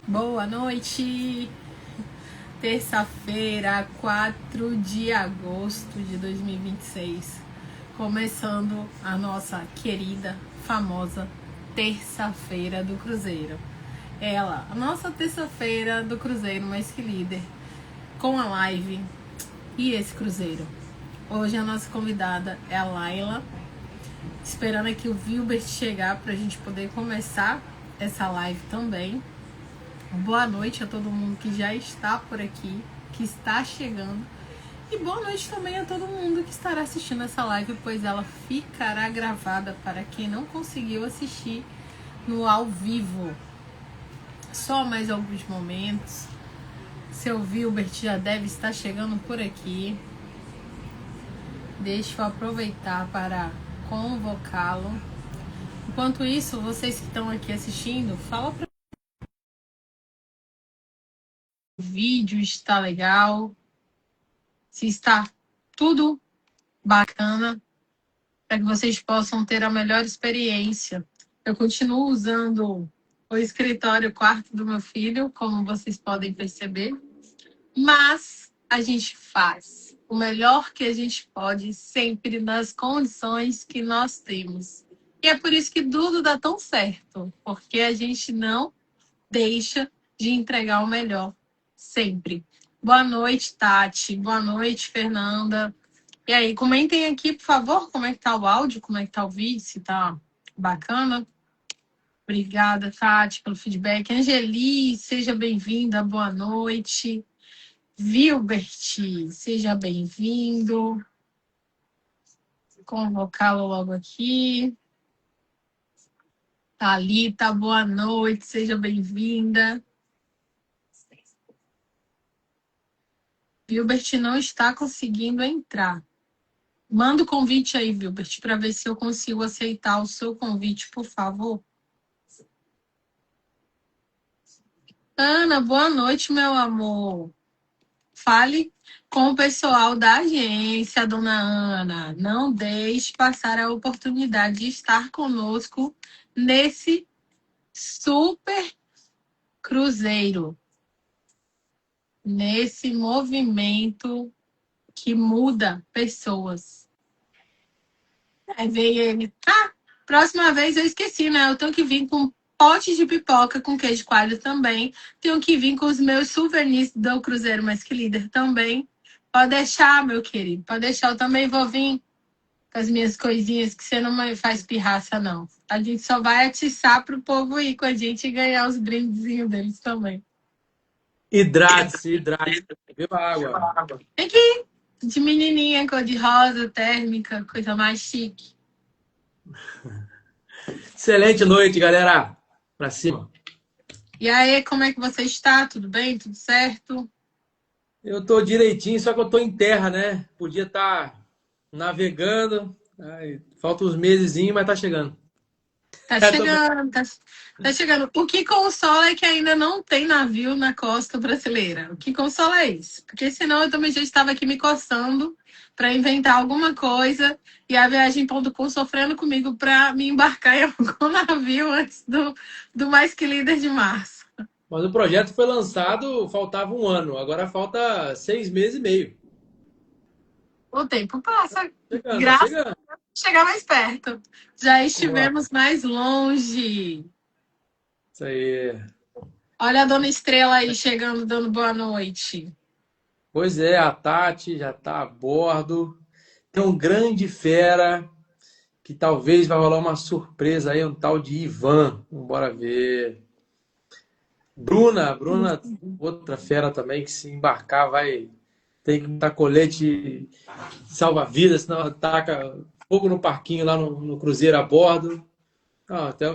Boa noite! Terça-feira, 4 de agosto de 2026. Começando a nossa querida, famosa Terça-feira do Cruzeiro. Ela, a nossa Terça-feira do Cruzeiro, mais que líder, com a live e esse Cruzeiro. Hoje a nossa convidada é a Laila, esperando aqui o Wilbert chegar para a gente poder começar essa live também. Boa noite a todo mundo que já está por aqui, que está chegando. E boa noite também a todo mundo que estará assistindo essa live, pois ela ficará gravada para quem não conseguiu assistir no ao vivo. Só mais alguns momentos. Seu Wilbert já deve estar chegando por aqui. Deixa eu aproveitar para convocá-lo. Enquanto isso, vocês que estão aqui assistindo, fala para o vídeo está legal, se está tudo bacana, para que vocês possam ter a melhor experiência. Eu continuo usando o escritório quarto do meu filho, como vocês podem perceber, mas a gente faz o melhor que a gente pode, sempre nas condições que nós temos. E é por isso que tudo dá tão certo, porque a gente não deixa de entregar o melhor, sempre. Boa noite, Tati. Boa noite, Fernanda. E aí, comentem aqui, por favor, como é que tá o áudio, como é que tá o vídeo, se tá bacana. Obrigada, Tati, pelo feedback. Angeli, seja bem-vinda, boa noite. Wilbert, seja bem-vindo. Vou convocá-lo logo aqui. Thalita, boa noite, seja bem-vinda. Wilbert não está conseguindo entrar. Manda o convite aí, Wilbert, para ver se eu consigo aceitar o seu convite, por favor. Ana, boa noite, meu amor. Fale com o pessoal da agência, dona Ana. Não deixe passar a oportunidade de estar conosco nesse super cruzeiro, nesse movimento que muda pessoas. Aí veio ele. Próxima vez eu esqueci, né? Eu tenho que vir com pote de pipoca com queijo coalho também. Tenho que vir com os meus souvenirs do Cruzeiro Mais Que Líder também. Pode deixar, meu querido. Pode deixar. Eu também vou vir com as minhas coisinhas, que você não me faz pirraça, não. A gente só vai atiçar pro povo ir com a gente e ganhar os brindezinhos deles também. Hidrate-se. Beba água. Aqui, de menininha, cor de rosa, térmica, coisa mais chique. Excelente noite, galera. Pra cima. E aí, como é que você está? Tudo bem? Tudo certo? Eu tô direitinho, só que eu tô em terra, né? Podia estar navegando. Falta uns mesezinhos, mas tá chegando. Tá chegando, tá chegando. O que consola é que ainda não tem navio na costa brasileira. O que consola é isso. Porque senão eu também já estava aqui me coçando para inventar alguma coisa e a Viagem.com sofrendo comigo para me embarcar em algum navio antes do Mais Que Líder de março. Mas o projeto foi lançado, faltava um ano. Agora falta 6 meses e meio. O tempo passa. Chegando, tá Graças a chegando. Deus, chegar mais perto. Já Vamos lá. estivemos mais longe. Isso aí. Olha a Dona Estrela aí chegando, dando boa noite. Pois é, a Tati já tá a bordo. Tem um grande fera que talvez vai rolar uma surpresa aí, um tal de Ivan. Bora ver. Bruna, outra fera também, que se embarcar vai ter que botar colete salva-vidas, senão ataca fogo no parquinho lá no Cruzeiro a bordo.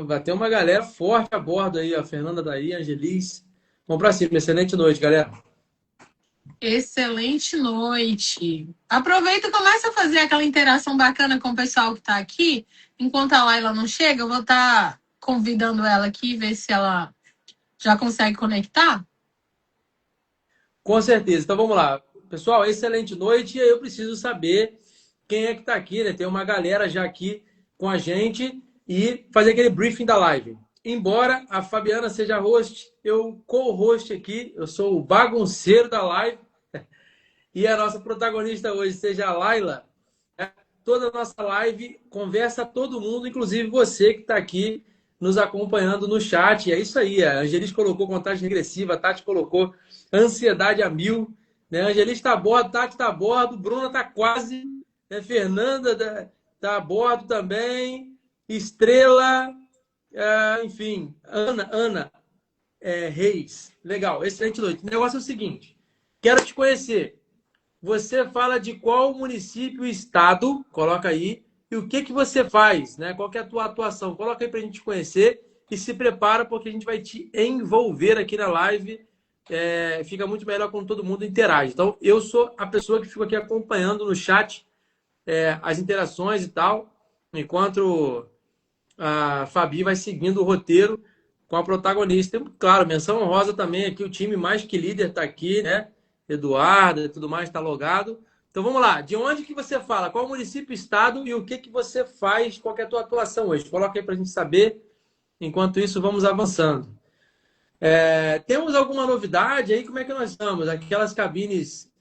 Vai ter uma galera forte a bordo aí, a Fernanda daí, a Angelis. Vamos pra cima, excelente noite, galera. Excelente noite. Aproveita e começa a fazer aquela interação bacana com o pessoal que está aqui. Enquanto a Laila não chega, eu vou estar convidando ela aqui, ver se ela já consegue conectar. Com certeza. Então vamos lá. Pessoal, excelente noite. E aí eu preciso saber quem é que está aqui, né? Tem uma galera já aqui com a gente e fazer aquele briefing da live. embora a Fabiana seja host, eu co-host aqui, eu sou o bagunceiro da live e a nossa protagonista hoje seja a Laila. Toda a nossa live conversa todo mundo, inclusive você que está aqui nos acompanhando no chat. É isso aí, a Angelis colocou contagem regressiva, a Tati colocou ansiedade a mil. Né? A Angelis está a bordo, Tati está a bordo, Bruna está quase, né? Fernanda está a bordo também, Estrela, enfim, Ana Reis. Legal, excelente noite. O negócio é o seguinte, quero te conhecer. Você fala de qual município, estado, coloca aí, e o que você faz, né? Qual que é a tua atuação? Coloca aí para a gente conhecer e se prepara porque a gente vai te envolver aqui na live. Fica muito melhor quando todo mundo interage. Então, eu sou a pessoa que fico aqui acompanhando no chat as interações e tal, enquanto a Fabi vai seguindo o roteiro com a protagonista. Claro, menção honrosa também aqui, o time mais que líder está aqui, né? Eduardo e tudo mais está logado. Então vamos lá, de onde que você fala? Qual município, estado e o que que você faz? Qual que é a tua atuação hoje? Coloca aí para a gente saber. Enquanto isso, vamos avançando. Temos alguma novidade aí? Como é que nós estamos? Aquelas cabines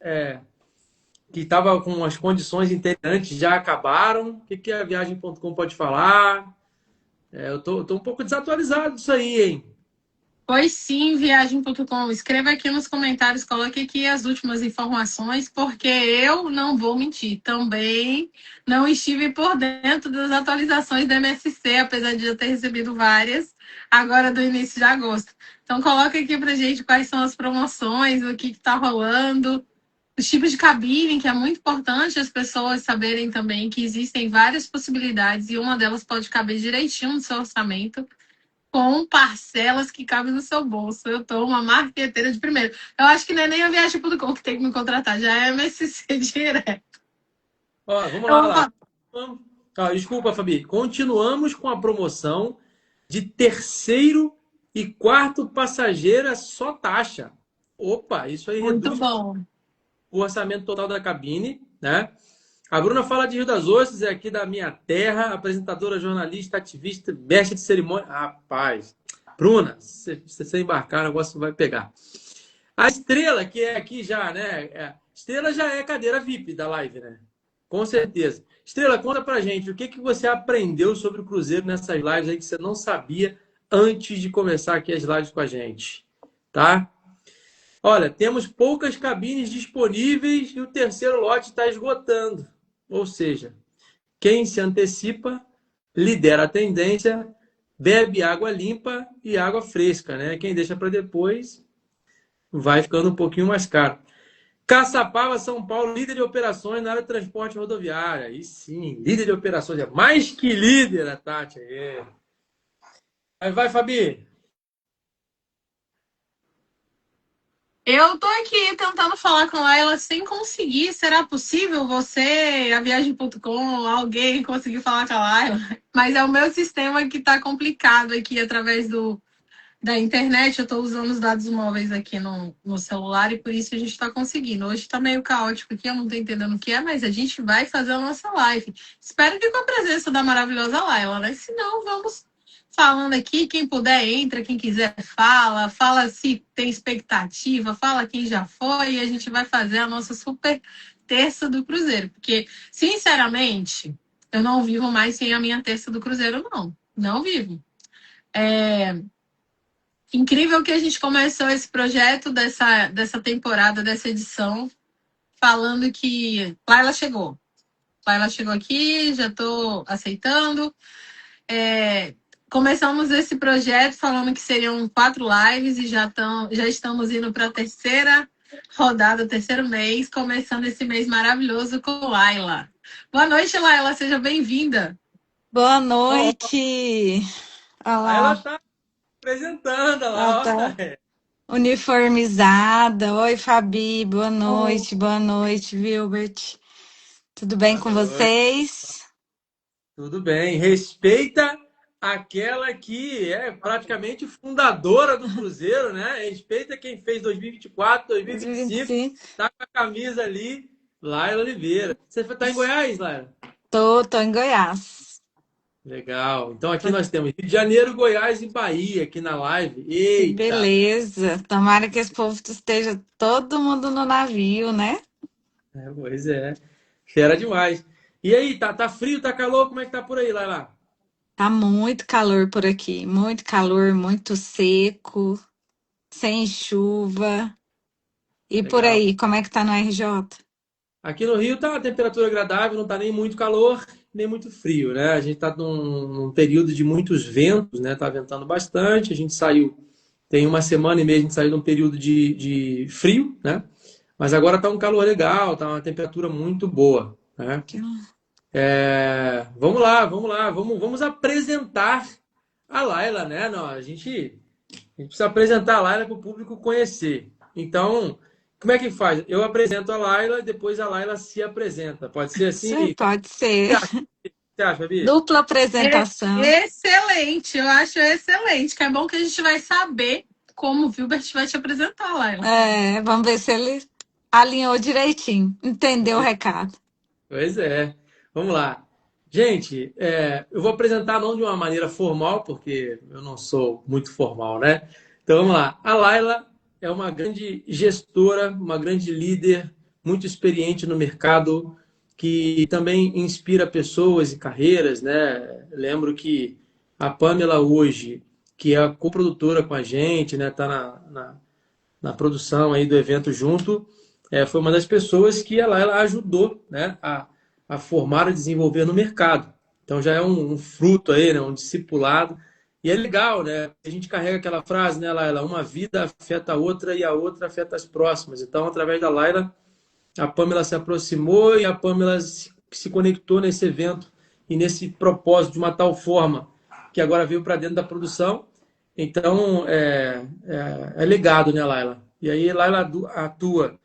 que estavam com as condições interessantes já acabaram? O que que a Viagem.com pode falar? Eu tô um pouco desatualizado disso aí, hein? Pois sim, viagem.com. Escreva aqui nos comentários, coloque aqui as últimas informações, porque eu não vou mentir. Também não estive por dentro das atualizações da MSC, apesar de já ter recebido várias, agora do início de agosto. Então, coloque aqui pra gente quais são as promoções, o que está rolando, os tipos de cabine, que é muito importante as pessoas saberem também que existem várias possibilidades e uma delas pode caber direitinho no seu orçamento com parcelas que cabem no seu bolso. Eu tô uma marqueteira de primeiro. Eu acho que não é nem a Viagem.com que tem que me contratar, já é a MSC direto. Ó, vamos Eu lá, vou lá. falar. Desculpa, Fabi. Continuamos com a promoção de terceiro e quarto passageiro é só taxa. Opa, isso aí Muito reduz bom. o orçamento total da cabine, né? A Bruna fala de Rio das Ostras, é aqui da minha terra, apresentadora, jornalista, ativista, mestre de cerimônia. Rapaz, Bruna, se você embarcar, o negócio vai pegar. A Estrela, que é aqui já, né? Estrela já é cadeira VIP da live, né? Com certeza. Estrela, conta pra gente, o que que você aprendeu sobre o Cruzeiro nessas lives aí que você não sabia antes de começar aqui as lives com a gente, tá? Olha, temos poucas cabines disponíveis e o terceiro lote está esgotando. Ou seja, quem se antecipa lidera a tendência, bebe água limpa e água fresca, né? Quem deixa para depois vai ficando um pouquinho mais caro. Caçapava, São Paulo, líder de operações na área de transporte rodoviário. Aí sim, líder de operações. É mais que líder a Tati. Aí vai, Fabi. Eu tô aqui tentando falar com ela sem conseguir. Será possível você, a Viagem.com, alguém conseguir falar com a Laila? Mas é o meu sistema que tá complicado aqui através da internet. Eu estou usando os dados móveis aqui no celular e por isso a gente está conseguindo. Hoje está meio caótico aqui, eu não estou entendendo o que é, mas a gente vai fazer a nossa live. Espero que com a presença da maravilhosa Laila, né? Se não, vamos falando aqui. Quem puder, entra. Quem quiser, fala. Fala se tem expectativa, fala quem já foi e a gente vai fazer a nossa super terça do Cruzeiro. Porque, sinceramente, eu não vivo mais sem a minha terça do Cruzeiro, não. Não vivo. Incrível que a gente começou esse projeto dessa temporada, dessa edição, falando que Laila chegou. Laila chegou aqui, já estou aceitando. Começamos esse projeto falando que seriam 4 lives e já estamos indo para a terceira rodada, terceiro mês, começando esse mês maravilhoso com Laila. Boa noite, Laila, seja bem-vinda. Boa noite. Olha Aí ela lá, está apresentando ela lá, tá ó. uniformizada. Oi, Fabi, Oh, boa noite, Wilbert. Tudo bem Boa com noite. vocês? Tudo bem. Respeita aquela que é praticamente fundadora do Cruzeiro, né? Respeita quem fez 2024, 2025. 2025. Tá com a camisa ali, Laila Oliveira. Você tá em Goiás, Laila? Tô em Goiás. Legal. Então aqui nós temos Rio de Janeiro, Goiás e Bahia aqui na live. Que Eita! beleza. Tomara que esse povo esteja todo mundo no navio, né? Pois é. Fera demais. E aí, tá frio, tá calor? Como é que tá por aí, Laila? Tá muito calor por aqui, muito calor, muito seco, sem chuva. E por Legal. aí, como é que tá no RJ? Aqui no Rio tá uma temperatura agradável, não tá nem muito calor, nem muito frio, né? A gente tá num período de muitos ventos, né? Tá ventando bastante. A gente saiu, tem uma semana e meia, a gente saiu de um período de frio, né? Mas agora tá um calor legal, tá uma temperatura muito boa, né? Vamos lá, vamos apresentar a Laila, né? Não, a gente precisa apresentar a Laila para o público conhecer. Então, como é que faz? Eu apresento a Laila e depois a Laila se apresenta. Pode ser assim? Sim, O que pode ser. você acha, Fabi? Dupla apresentação. Excelente, eu acho excelente. Que é bom que a gente vai saber como o Wilbert vai te apresentar, Laila. É, vamos ver se ele alinhou direitinho, entendeu o recado. Pois é. Vamos lá. Gente, eu vou apresentar não de uma maneira formal, porque eu não sou muito formal, né? Então vamos lá. A Laila é uma grande gestora, uma grande líder, muito experiente no mercado, que também inspira pessoas e carreiras, né? Lembro que a Pamela hoje, que é a coprodutora com a gente, né? Tá na produção aí do evento junto, foi uma das pessoas que ela ajudou, né, a formar e desenvolver no mercado. Então já é um fruto aí, né, um discipulado. E é legal, né? A gente carrega aquela frase, né, Laila? Uma vida afeta a outra e a outra afeta as próximas. Então, através da Laila, a Pamela se aproximou e a Pamela se conectou nesse evento e nesse propósito de uma tal forma que agora veio para dentro da produção. Então, é legado, né, Laila? E aí, Laila atua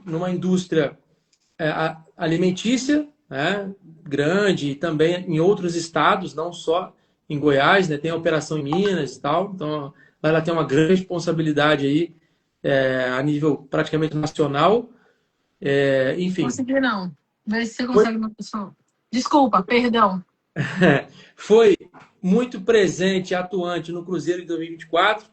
numa indústria alimentícia, né, grande, e também em outros estados, não só em Goiás, né, tem a operação em Minas e tal. Então, Laila tem uma grande responsabilidade aí a nível praticamente nacional. Enfim, Consegui não. Vê se você consegue, meu pessoal. Desculpa, perdão. foi muito presente e atuante no Cruzeiro em 2024,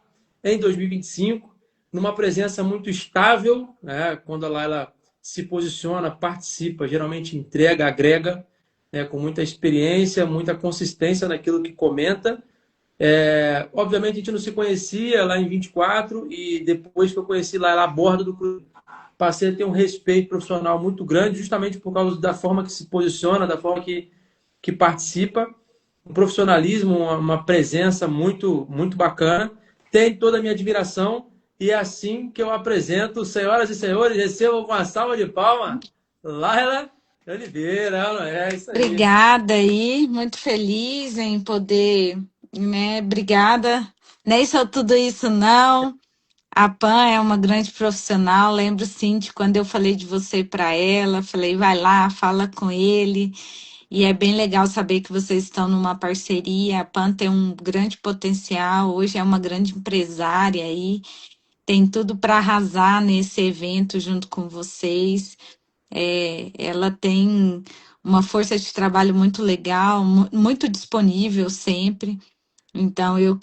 em 2025, numa presença muito estável, né? Quando a Laila se posiciona, participa, geralmente entrega, agrega, né? Com muita experiência, muita consistência naquilo que comenta. Obviamente a gente não se conhecia lá em 24 e depois que eu conheci Laila a bordo do Cruzeiro, passei a ter um respeito profissional muito grande, justamente por causa da forma que se posiciona, da forma que participa, um profissionalismo, uma presença muito, muito bacana. Tem toda a minha admiração e é assim que eu apresento, senhoras e senhores, recebam com uma salva de palmas, Laila Oliveira, não é isso aí. Obrigada aí, muito feliz em poder, né? Obrigada. Nem só tudo isso, não. A Pan é uma grande profissional. Lembro sim de quando eu falei de você para ela, falei, vai lá, fala com ele. E é bem legal saber que vocês estão numa parceria. A Pan tem um grande potencial, hoje é uma grande empresária aí, tem tudo para arrasar nesse evento junto com vocês. Ela tem uma força de trabalho muito legal, muito disponível sempre. Então, eu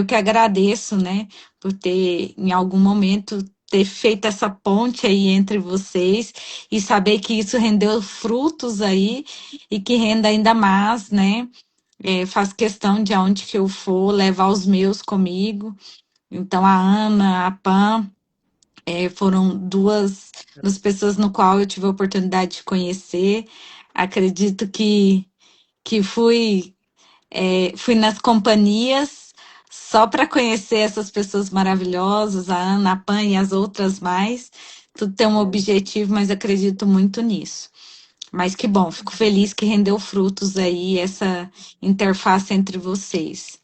que agradeço, né, por ter, em algum momento, ter feito essa ponte aí entre vocês e saber que isso rendeu frutos aí e que renda ainda mais, né? Faz questão de aonde que eu for levar os meus comigo. Então, a Ana, a Pam, foram duas das pessoas no qual eu tive a oportunidade de conhecer. Acredito que fui nas companhias só para conhecer essas pessoas maravilhosas, a Ana, a Pan e as outras mais. Tudo tem um objetivo, mas acredito muito nisso. Mas que bom, fico feliz que rendeu frutos aí essa interface entre vocês.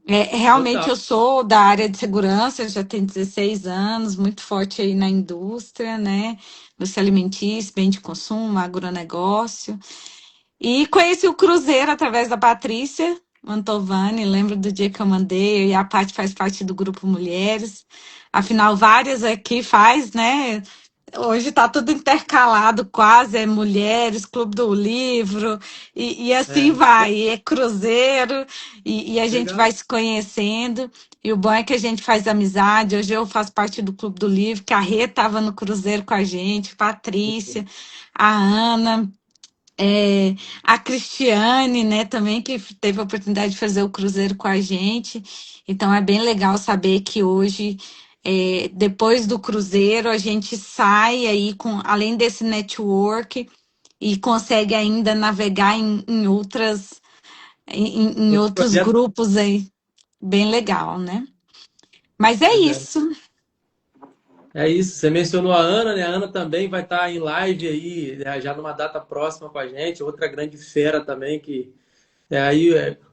Realmente Total. eu sou da área de segurança, já tenho 16 anos, muito forte aí na indústria, né? Indústria alimentícia, bem de consumo, agronegócio. E conheci o Cruzeiro através da Patrícia Mantovani. Lembro do dia que eu mandei, e a Paty faz parte do grupo Mulheres. Afinal, várias aqui faz, né? Hoje está tudo intercalado, quase, é mulheres, clube do livro, e assim É, vai, é cruzeiro, e a gente legal. vai se conhecendo, e o bom é que a gente faz amizade. Hoje eu faço parte do clube do livro, que a Rê estava no cruzeiro com a gente, Patrícia, a Ana, é, a Cristiane, né, também, que teve a oportunidade de fazer o cruzeiro com a gente. Então é bem legal saber que hoje, depois do cruzeiro, a gente sai aí com, além desse network, e consegue ainda navegar em outras, em Outro outros projeto. grupos aí. Bem legal, né? Mas é Pois é. isso. É isso, você mencionou a Ana, né? A Ana também vai estar em live aí, né, já numa data próxima com a gente, outra grande fera também, que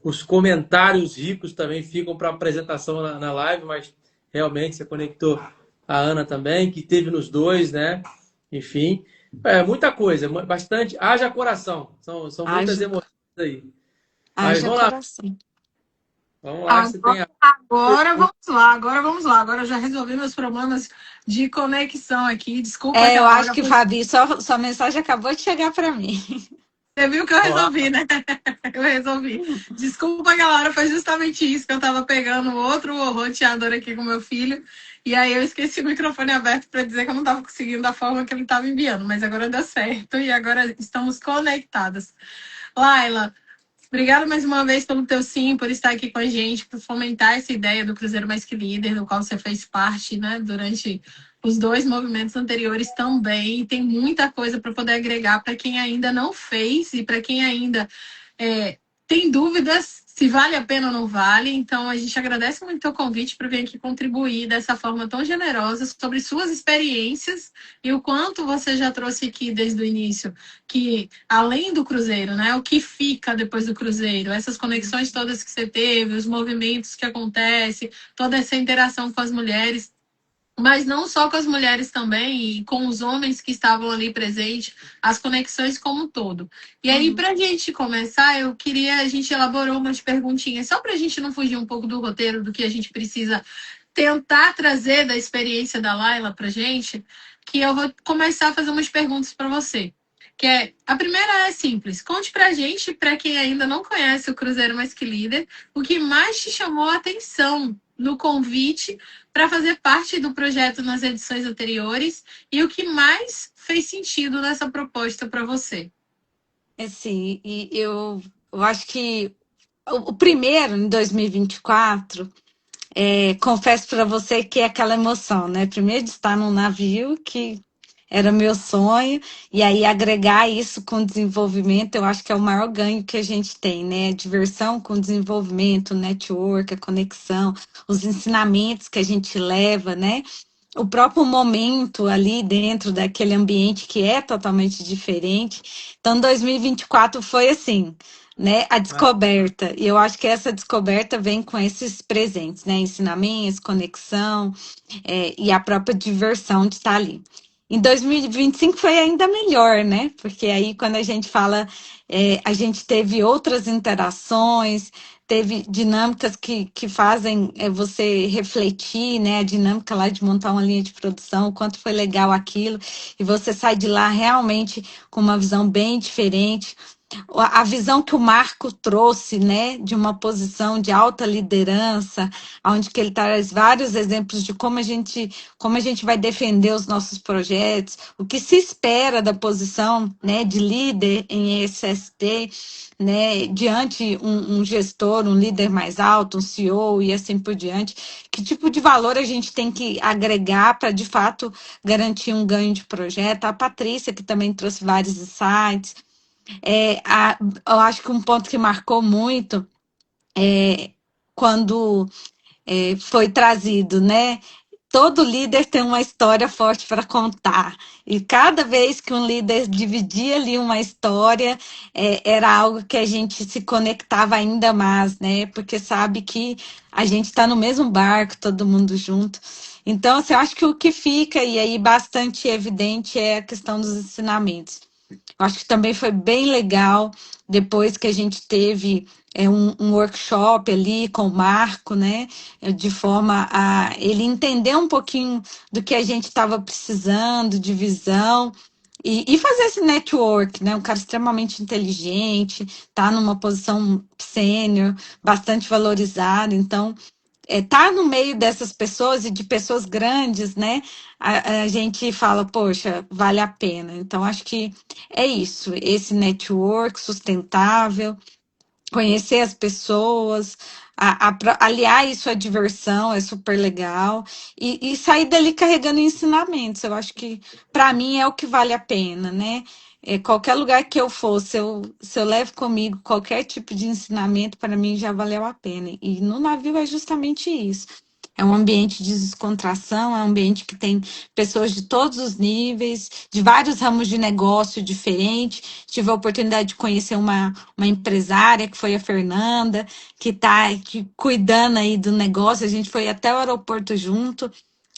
os comentários ricos também ficam para apresentação na live, mas realmente você conectou a Ana também, que teve nos dois, né? Enfim, muita coisa, bastante. Haja coração, são muitas Haja, emoções aí. Mas haja coração. vamos lá, que você Agora, tem a. agora vamos lá. Agora eu já resolvi meus problemas de conexão aqui. Desculpa É, eu aquela acho hora. que, Fabi, sua mensagem acabou de chegar para mim. Você viu que eu Ó, resolvi, né? Eu resolvi. Desculpa aquela hora, foi justamente isso que eu tava pegando outro roteador aqui com meu filho. E aí eu esqueci o microfone aberto para dizer que eu não tava conseguindo da forma que ele tava enviando. Mas agora deu certo e agora estamos conectadas. Laila, obrigada mais uma vez pelo teu sim, por estar aqui com a gente, por fomentar essa ideia do Cruzeiro Mais Que Líder, do qual você fez parte, né, durante os dois movimentos anteriores também. E tem muita coisa para poder agregar para quem ainda não fez e para quem ainda tem dúvidas se vale a pena ou não vale. Então, a gente agradece muito o teu convite para vir aqui contribuir dessa forma tão generosa sobre suas experiências e o quanto você já trouxe aqui desde o início, que além do Cruzeiro, né, o que fica depois do Cruzeiro, essas conexões todas que você teve, os movimentos que acontecem, toda essa interação com as mulheres, mas não só com as mulheres também, e com os homens que estavam ali presentes, as conexões como um todo. E aí, Uhum. para a gente começar, a gente elaborou umas perguntinhas, só para a gente não fugir um pouco do roteiro, do que a gente precisa tentar trazer da experiência da Laila para gente, que eu vou começar a fazer umas perguntas para você. A primeira é simples. Conte para a gente, para quem ainda não conhece o Cruzeiro Mais Que Líder, o que mais te chamou a atenção no convite para fazer parte do projeto nas edições anteriores e o que mais fez sentido nessa proposta para você. Assim, e eu acho que o primeiro, em 2024, confesso para você que é aquela emoção, né? Primeiro de estar num navio, que era meu sonho, e aí agregar isso com desenvolvimento, eu acho que é o maior ganho que a gente tem, né? Diversão com desenvolvimento, network, a conexão, os ensinamentos que a gente leva, né? O próprio momento ali dentro daquele ambiente que é totalmente diferente. Então, 2024 foi assim, né? A descoberta. E eu acho que essa descoberta vem com esses presentes, né? Ensinamentos, conexão, e a própria diversão de estar ali. Em 2025 foi ainda melhor, né? Porque aí, quando a gente fala, a gente teve outras interações, teve dinâmicas que fazem você refletir, né? A dinâmica lá de montar uma linha de produção, o quanto foi legal aquilo, e você sai de lá realmente com uma visão bem diferente. A visão que o Marco trouxe, né, de uma posição de alta liderança, onde que ele traz vários exemplos de como a gente vai defender os nossos projetos, o que se espera da posição, né, de líder em ESSP, né, diante um gestor, um líder mais alto, um CEO e assim por diante, que tipo de valor a gente tem que agregar para, de fato, garantir um ganho de projeto. A Patrícia, que também trouxe vários insights. Eu acho que um ponto que marcou muito é quando foi trazido, né? Todo líder tem uma história forte para contar. E cada vez que um líder dividia ali uma história, era algo que a gente se conectava ainda mais, né? Porque sabe que a gente está no mesmo barco, todo mundo junto. Então, assim, eu acho que o que fica, e aí bastante evidente, é a questão dos ensinamentos. Eu acho que também foi bem legal depois que a gente teve um workshop ali com o Marco, né? De forma a ele entender um pouquinho do que a gente estava precisando, de visão. E fazer esse network, né? Um cara extremamente inteligente, tá numa posição sênior, bastante valorizado. Então, tá no meio dessas pessoas e de pessoas grandes, né? A gente fala, poxa, vale a pena. Então, acho que é isso, esse network sustentável, conhecer as pessoas, aliar isso à diversão é super legal e sair dali carregando ensinamentos. Eu acho que para mim é o que vale a pena, né? Qualquer lugar que eu for, se eu levo comigo qualquer tipo de ensinamento, para mim já valeu a pena. E no navio é justamente isso. É um ambiente de descontração, é um ambiente que tem pessoas de todos os níveis, de vários ramos de negócio diferentes. Tive a oportunidade de conhecer uma empresária, que foi a Fernanda, que está cuidando aí do negócio. A gente foi até o aeroporto junto.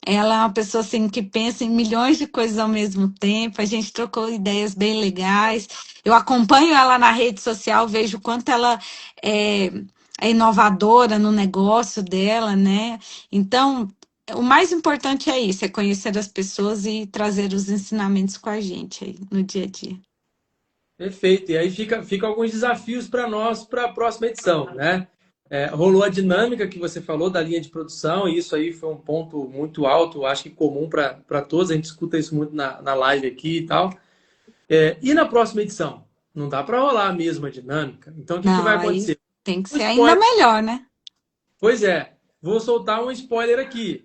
Ela é uma pessoa assim que pensa em milhões de coisas ao mesmo tempo. A gente trocou ideias bem legais. Eu acompanho ela na rede social, vejo o quanto ela é, é inovadora no negócio dela, né? Então, o mais importante é isso, é conhecer as pessoas e trazer os ensinamentos com a gente aí no dia a dia. Perfeito. E aí fica alguns desafios para nós para a próxima edição, né? Rolou a dinâmica que você falou da linha de produção, e isso aí foi um ponto muito alto, acho que comum para todos, a gente escuta isso muito na live aqui e tal. E na próxima edição? Não dá para rolar a mesma dinâmica. Então, o que vai Não, aí acontecer? tem que Um ser ainda spoiler. melhor, né? Pois é, vou soltar um spoiler aqui.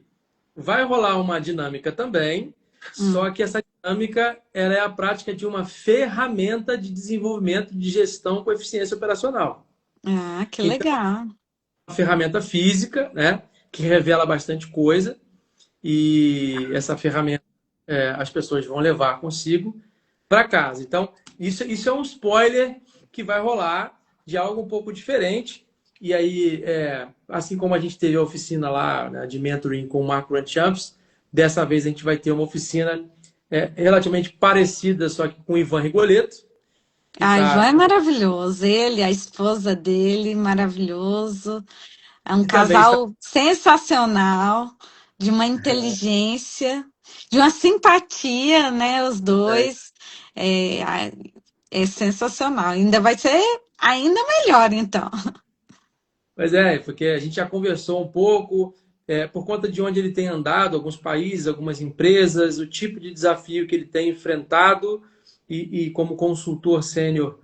Vai rolar uma dinâmica também, só Hum. que essa dinâmica ela é a prática de uma ferramenta de desenvolvimento de gestão com eficiência operacional. Ah, que Então, legal. é uma ferramenta física, né, que revela bastante coisa, e essa ferramenta as pessoas vão levar consigo para casa. Então, isso é um spoiler que vai rolar de algo um pouco diferente. E aí, assim como a gente teve a oficina lá, né, de mentoring com o Marco Grant Champs, dessa vez a gente vai ter uma oficina relativamente parecida, só que com o Ivan Rigoletto, que Ah, Ivan é está. maravilhoso. Ele, a esposa dele, maravilhoso. É um E também está. casal sensacional, de uma inteligência, de uma simpatia, né? Os É, dois. É sensacional. Ainda vai ser ainda melhor, então. Mas porque a gente já conversou um pouco, por conta de onde ele tem andado, alguns países, algumas empresas, o tipo de desafio que ele tem enfrentado e como consultor sênior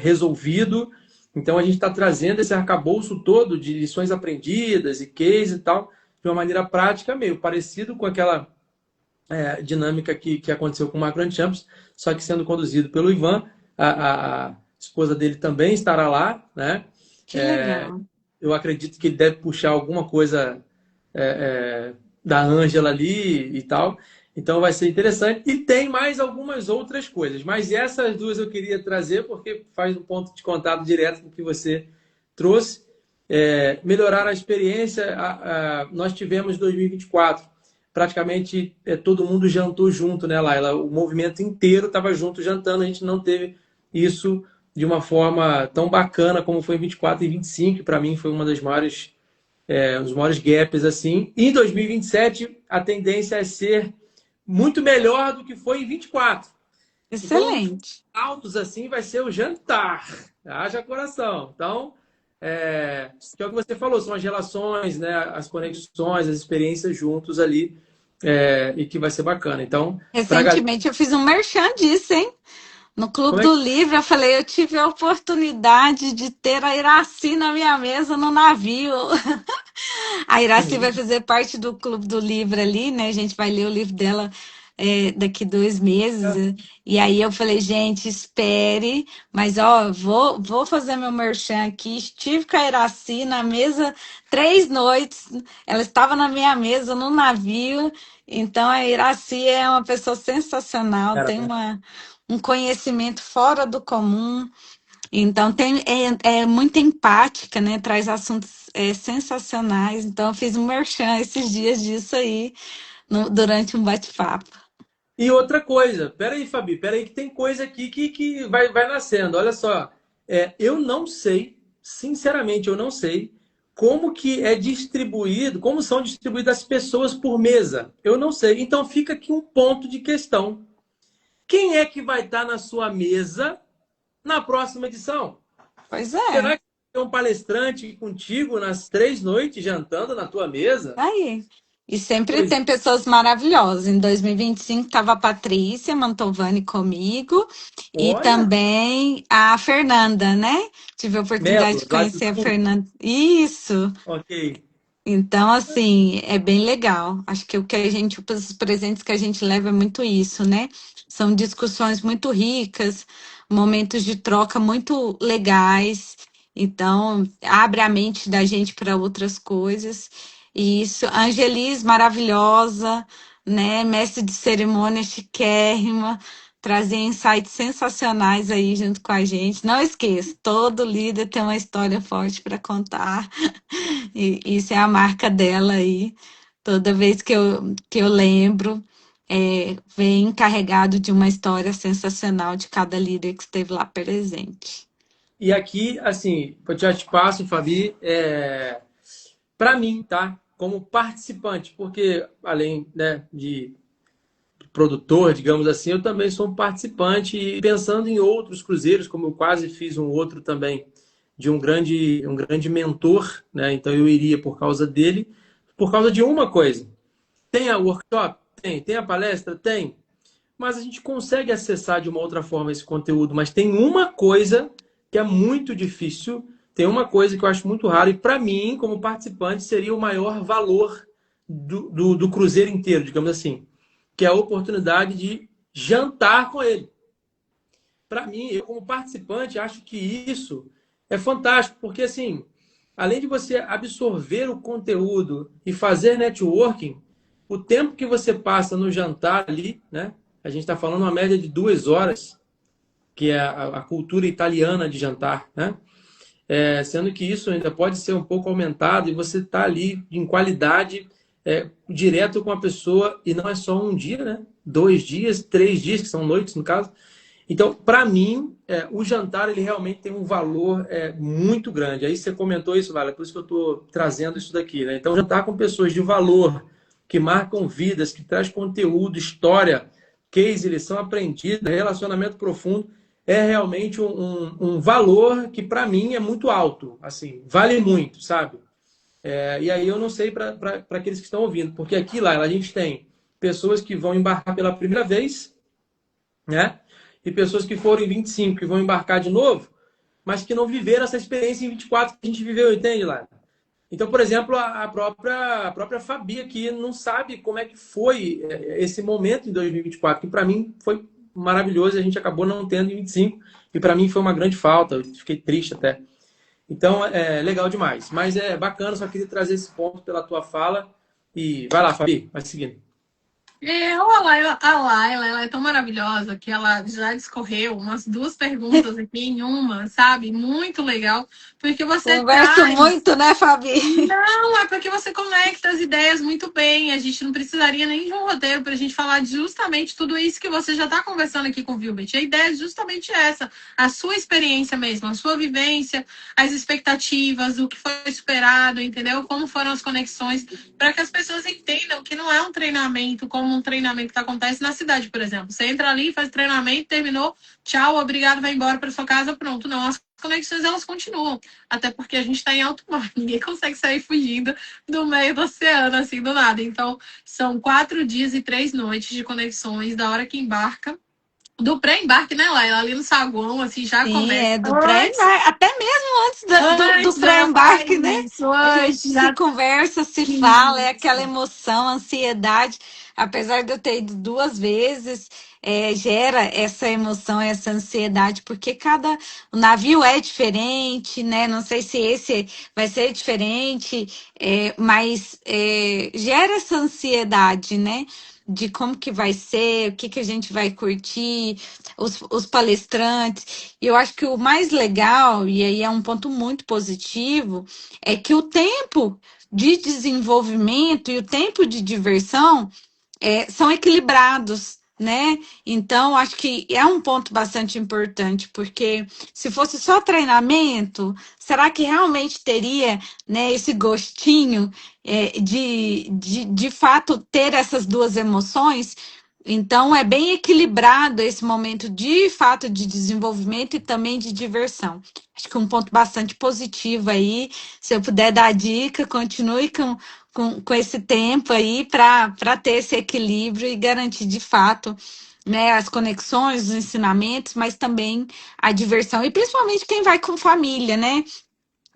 resolvido. Então a gente está trazendo esse arcabouço todo de lições aprendidas e case e tal, de uma maneira prática, meio parecido com aquela dinâmica que aconteceu com o Marco Champs, só que sendo conduzido pelo Ivan. A esposa dele também estará lá, né? Que legal. Eu acredito que ele deve puxar alguma coisa da Ângela ali e tal. Então vai ser interessante. E tem mais algumas outras coisas, mas essas duas eu queria trazer porque faz um ponto de contato direto com o que você trouxe. Melhorar a experiência. Nós tivemos 2024. Praticamente todo mundo jantou junto, né, Laila? O movimento inteiro estava junto jantando. A gente não teve isso de uma forma tão bacana como foi em 24 e 25, que para mim foi uma das maiores, um dos maiores gaps assim. E em 2027 a tendência é ser muito melhor do que foi em 24. Então, um dos Excelente. altos assim vai ser o jantar. Haja coração. Então, que é o que você falou, são as relações, né, as conexões, as experiências juntos ali, e que vai ser bacana. Então, para a galera, Recentemente eu fiz um merchan disso, hein? No Clube como é do que Livro, eu falei, eu tive a oportunidade de ter a Iraci na minha mesa no navio. A Iraci vai fazer parte do Clube do Livro ali, né? A gente vai ler o livro dela daqui 2 meses. E aí eu falei, gente, espere, mas ó, vou fazer meu merchan aqui. Estive com a Iraci na mesa 3 noites. Ela estava na minha mesa no navio. Então a Iraci é uma pessoa sensacional, tem um conhecimento fora do comum. Então, é muito empática, né? Traz assuntos sensacionais. Então, eu fiz um merchan esses dias disso aí, durante um bate-papo. E outra coisa, peraí, Fabi, peraí, que tem coisa aqui que vai nascendo. Olha só, eu não sei, sinceramente, eu não sei como que é distribuído, como são distribuídas as pessoas por mesa. Eu não sei. Então fica aqui um ponto de questão. Quem é que vai estar na sua mesa na próxima edição? Pois é. Será que tem um palestrante contigo nas 3 noites jantando na tua mesa? Aí. E sempre Pois, tem pessoas maravilhosas. Em 2025 estava a Patrícia Mantovani comigo e olha, também a Fernanda, né? Tive a oportunidade Melo, de lá do conhecer a Sul. Fernanda. Isso. Ok. Então, assim, é bem legal. Acho que o que a gente, os presentes que a gente leva é muito isso, né? São discussões muito ricas, momentos de troca muito legais. Então, abre a mente da gente para outras coisas. E isso, a Angelis, maravilhosa, né? Mestre de cerimônia chiquérrima, trazer insights sensacionais aí junto com a gente. Não esqueça, todo líder tem uma história forte para contar. E isso é a marca dela aí. Toda vez que eu lembro, vem carregado de uma história sensacional de cada líder que esteve lá presente. E aqui, assim, eu já te passo, Fabi, para mim, tá? Como participante, porque além, né, de produtor, digamos assim, eu também sou um participante e pensando em outros cruzeiros, como eu quase fiz um outro também de um grande mentor, né? Então eu iria por causa dele, por causa de uma coisa. Tem a workshop? Tem a palestra? Tem. Mas a gente consegue acessar de uma outra forma esse conteúdo. Mas tem uma coisa que é muito difícil, tem uma coisa que eu acho muito raro, e para mim, como participante, seria o maior valor do cruzeiro inteiro, digamos assim, que é a oportunidade de jantar com ele. Para mim, eu como participante, acho que isso é fantástico, porque assim, além de você absorver o conteúdo e fazer networking, o tempo que você passa no jantar ali, né? A gente está falando uma média de 2 horas, que é a cultura italiana de jantar, né? Sendo que isso ainda pode ser um pouco aumentado e você está ali em qualidade direto com a pessoa e não é só um dia, né? 2 dias, 3 dias, que são noites no caso. Então, para mim, o jantar ele realmente tem um valor muito grande. Aí você comentou isso, Vala, por isso que eu estou trazendo isso daqui, né? Então, jantar com pessoas de valor, que marcam vidas, que traz conteúdo, história, case, lição aprendida, relacionamento profundo, é realmente um valor que para mim é muito alto, assim, vale muito, sabe? E aí eu não sei para aqueles que estão ouvindo, porque aqui lá a gente tem pessoas que vão embarcar pela primeira vez, né? E pessoas que foram em 25 que vão embarcar de novo, mas que não viveram essa experiência em 24 que a gente viveu, entende lá? Então, por exemplo, a própria Fabi aqui não sabe como é que foi esse momento em 2024, que para mim foi maravilhoso e a gente acabou não tendo em 25, e para mim foi uma grande falta, eu fiquei triste até. Então, é legal demais. Mas é bacana, só queria trazer esse ponto pela tua fala. E vai lá, Fabi, vai seguindo. A Laila, ela é tão maravilhosa que ela já discorreu umas 2 perguntas aqui em uma, sabe? Muito legal, porque você Converso traz. muito, né, Fabi? Não, é porque você conecta as ideias muito bem. A gente não precisaria nem de um roteiro para a gente falar de justamente tudo isso que você já está conversando aqui com o Vilbert. A ideia é justamente essa, a sua experiência mesmo, a sua vivência, as expectativas, o que foi superado, entendeu? Como foram as conexões, para que as pessoas entendam que não é um treinamento como um treinamento que acontece na cidade, por exemplo. Você entra ali, faz treinamento, terminou, tchau, obrigado, vai embora para sua casa, pronto. Não, as conexões elas continuam. Até porque a gente está em alto mar, ninguém consegue sair fugindo do meio do oceano, assim, do nada. Então, são 4 dias e 3 noites de conexões da hora que embarca. Do pré-embarque, né, Laila? Ali no saguão, assim, já Sim, começa. é do pré-embarque, até mesmo antes do Antes já pré-embarque, faz né? isso, A gente antes se já. conversa, se fala, é aquela emoção, ansiedade. Apesar de eu ter ido 2 vezes, gera essa emoção, essa ansiedade, porque o navio é diferente, né? Não sei se esse vai ser diferente, mas gera essa ansiedade, né? De como que vai ser, o que que a gente vai curtir, os palestrantes. E eu acho que o mais legal, e aí é um ponto muito positivo, é que o tempo de desenvolvimento e o tempo de diversão são equilibrados. né? Então, acho que é um ponto bastante importante, porque se fosse só treinamento, será que realmente teria, né, esse gostinho de fato ter essas duas emoções? Então, é bem equilibrado esse momento de fato de desenvolvimento e também de diversão. Acho que um ponto bastante positivo aí, se eu puder dar a dica, continue com esse tempo aí para ter esse equilíbrio e garantir de fato, né, as conexões, os ensinamentos, mas também a diversão. E principalmente quem vai com família, né?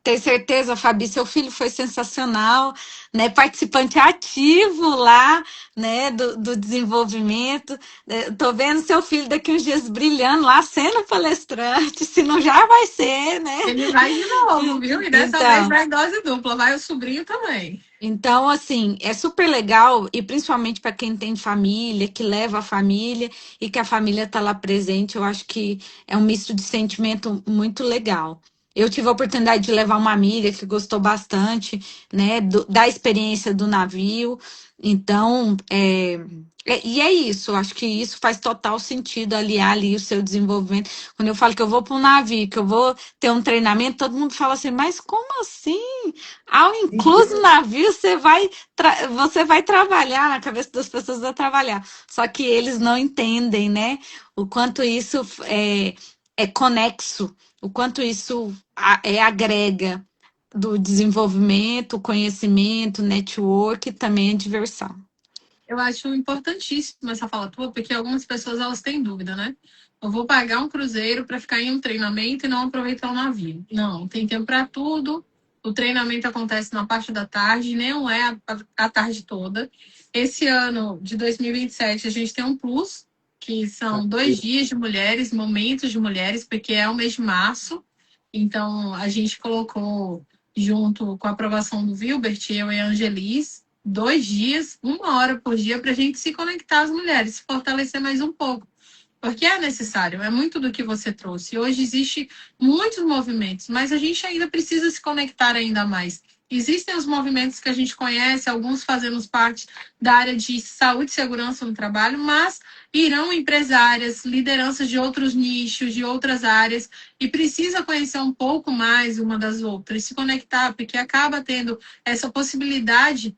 Tenho certeza, Fabi, seu filho foi sensacional, né? Participante ativo lá, né? Do desenvolvimento. Tô vendo seu filho daqui uns dias brilhando lá, sendo palestrante, se não já vai ser, né? Ele vai de novo, viu? E dessa vez Então, vai dose dupla, vai o sobrinho também. então, assim, é super legal, e principalmente para quem tem família, que leva a família e que a família está lá presente, eu acho que é um misto de sentimento muito legal. Eu tive a oportunidade de levar uma amiga que gostou bastante, né, da experiência do navio. Então, e é isso, eu acho que isso faz total sentido aliar ali o seu desenvolvimento. Quando eu falo que eu vou para um navio, que eu vou ter um treinamento, todo mundo fala assim, mas como assim? Ao incluso navio, você vai trabalhar, na cabeça das pessoas vai trabalhar. Só que eles não entendem, né? O quanto isso é conexo, o quanto isso agrega do desenvolvimento, conhecimento, network e também a diversão. Eu acho importantíssimo essa fala tua, porque algumas pessoas elas têm dúvida, né? Eu vou pagar um cruzeiro para ficar em um treinamento e não aproveitar o navio. Não, tem tempo para tudo. O treinamento acontece na parte da tarde, não é a tarde toda. Esse ano de 2027 a gente tem um plus, que são 2 dias de mulheres, momentos de mulheres, porque é o mês de março. Então a gente colocou junto com a aprovação do Wilbert, eu e a Angelis, 2 dias, 1 hora por dia, para a gente se conectar às mulheres, se fortalecer mais um pouco. Porque é necessário, é muito do que você trouxe. Hoje existe muitos movimentos, mas a gente ainda precisa se conectar ainda mais. Existem os movimentos que a gente conhece, alguns fazemos parte da área de saúde e segurança no trabalho, mas irão empresárias, lideranças de outros nichos, de outras áreas, e precisa conhecer um pouco mais uma das outras, se conectar, porque acaba tendo essa possibilidade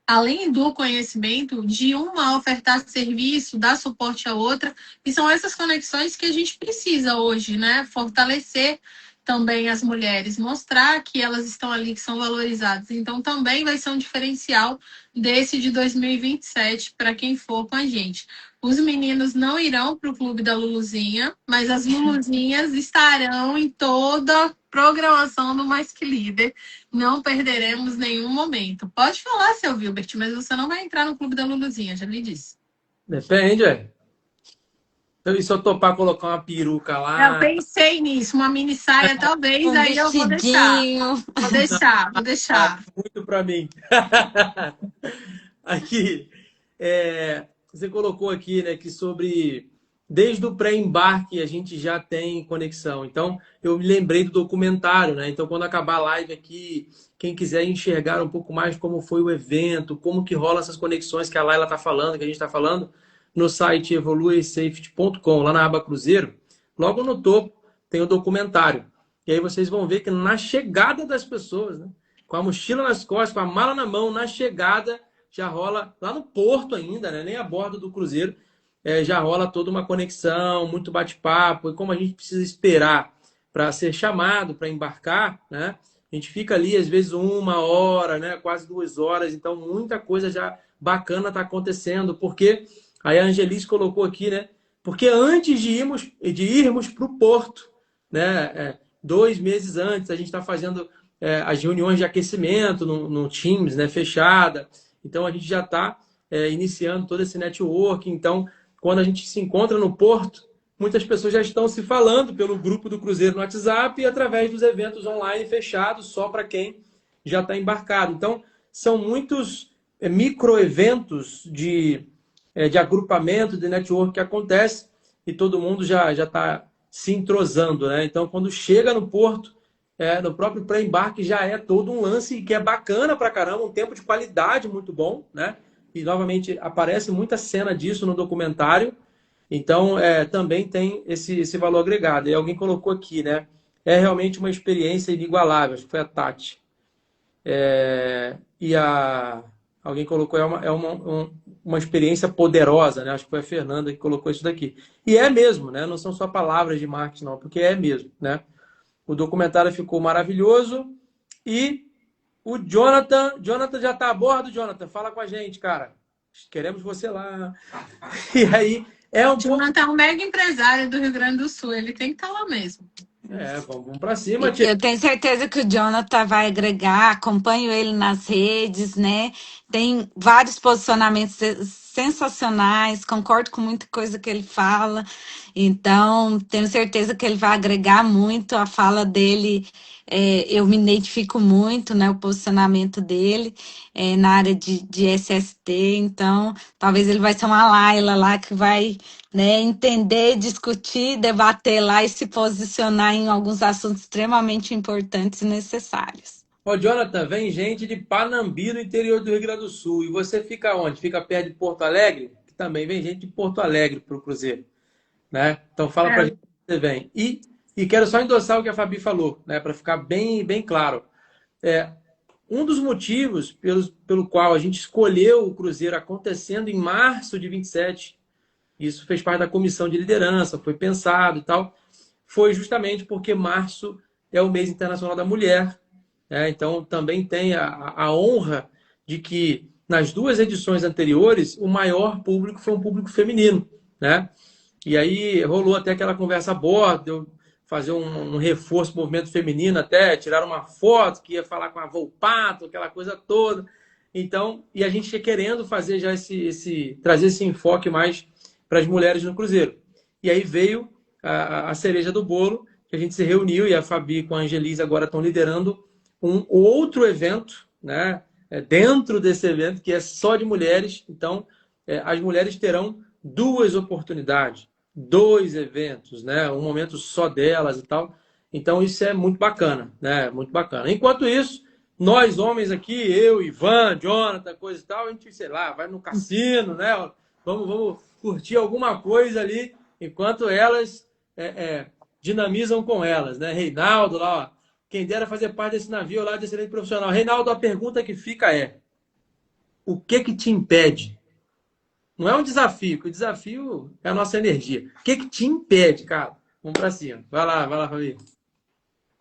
além do conhecimento, de uma ofertar serviço, dar suporte à outra, e são essas conexões que a gente precisa hoje, né? Fortalecer também as mulheres, mostrar que elas estão ali, que são valorizadas. Então, também vai ser um diferencial desse de 2027 para quem for com a gente. Os meninos não irão para o Clube da Luluzinha, mas as Luluzinhas estarão em toda a programação do Mais Que Líder. Não perderemos nenhum momento. Pode falar, seu Wilbert, mas você não vai entrar no Clube da Luluzinha, já lhe disse. Depende, é. Então, e se eu topar colocar uma peruca Eu lá? pensei nisso, uma mini saia talvez, Um aí eu vou deixar. vestidinho. Vou deixar, vou Ah, deixar. muito para mim. Aqui, você colocou aqui, né, que sobre desde o pré-embarque a gente já tem conexão. Então, eu me lembrei do documentário, né? Então, quando acabar a live aqui, quem quiser enxergar um pouco mais como foi o evento, como que rola essas conexões que a Laila está falando, que a gente está falando, no site evoluesafety.com, lá na aba Cruzeiro, logo no topo tem o documentário. E aí vocês vão ver que na chegada das pessoas, né? Com a mochila nas costas, com a mala na mão, na chegada, já rola lá no porto ainda, né? Nem a bordo do cruzeiro, já rola toda uma conexão, muito bate-papo. E como a gente precisa esperar para ser chamado, para embarcar, né? A gente fica ali, às vezes, 1 hora, né? Quase 2 horas. Então, muita coisa já bacana está acontecendo. Porque aí a Angelis colocou aqui, né? Porque antes de irmos para o porto, né? 2 meses antes, a gente está fazendo as reuniões de aquecimento no Teams, né, fechada. Então, a gente já está iniciando todo esse network. Então, quando a gente se encontra no porto, muitas pessoas já estão se falando pelo grupo do Cruzeiro no WhatsApp e através dos eventos online fechados só para quem já está embarcado. Então, são muitos microeventos de agrupamento, de network que acontece e todo mundo já está se entrosando, né? Então, quando chega no porto, no próprio pré-embarque já é todo um lance que é bacana pra caramba, um tempo de qualidade muito bom, né? e novamente aparece muita cena disso no documentário, então também tem esse valor agregado. E alguém colocou aqui, né? É realmente uma experiência inigualável, acho que foi a Tati. E alguém colocou, uma experiência poderosa, né? Acho que foi a Fernanda que colocou isso daqui. E é mesmo, né? Não são só palavras de marketing, não, porque é mesmo, né? O documentário ficou maravilhoso e o Jonathan já está a bordo, Jonathan, fala com a gente, cara. Queremos você lá. E aí, Jonathan é um mega empresário do Rio Grande do Sul, ele tem que estar lá mesmo. Vamos para cima, tia. Eu tenho certeza que o Jonathan vai agregar, acompanho ele nas redes, né? Tem vários posicionamentos sensacionais, concordo com muita coisa que ele fala, então tenho certeza que ele vai agregar muito. A fala dele, eu me identifico muito, né? O posicionamento dele na área de SST, então talvez ele vai ser uma Laila lá que vai, né, entender, discutir, debater lá e se posicionar em alguns assuntos extremamente importantes e necessários. Ô, Jonathan, vem gente de Panambi, no interior do Rio Grande do Sul. E você fica onde? Fica perto de Porto Alegre? Que também vem gente de Porto Alegre para o Cruzeiro, né? Então fala pra gente onde você vem. E quero só endossar o que a Fabi falou, né? Para ficar bem claro. Um dos motivos pelo qual a gente escolheu o Cruzeiro acontecendo em março de 27, isso fez parte da comissão de liderança, foi pensado e tal, foi justamente porque março é o mês internacional da mulher. Então também tem a honra de que nas duas edições anteriores o maior público foi um público feminino, né? E aí rolou até aquela conversa a bordo, eu fazer um reforço do movimento feminino, até tirar uma foto que ia falar com a Volpato, aquela coisa toda. Então, e a gente ia querendo fazer já trazer esse enfoque mais para as mulheres no Cruzeiro. E aí veio a cereja do bolo, que a gente se reuniu e a Fabi com a Angelise agora estão liderando um outro evento, né? Dentro desse evento, que é só de mulheres. Então, as mulheres terão 2 oportunidades, 2 eventos, né? Um momento só delas e tal. Então, isso é muito bacana, né? Muito bacana. Enquanto isso, nós homens aqui, eu, Ivan, Jonathan, coisa e tal, a gente, sei lá, vai no cassino, né? Vamos curtir alguma coisa ali, enquanto elas dinamizam com elas, né? Reinaldo lá, ó. Quem dera fazer parte desse navio lá de excelente profissional. Reinaldo, a pergunta que fica é: o que te impede? Não é um desafio, porque o desafio é a nossa energia. O que te impede, cara? Vamos pra cima. Vai lá, Fabi.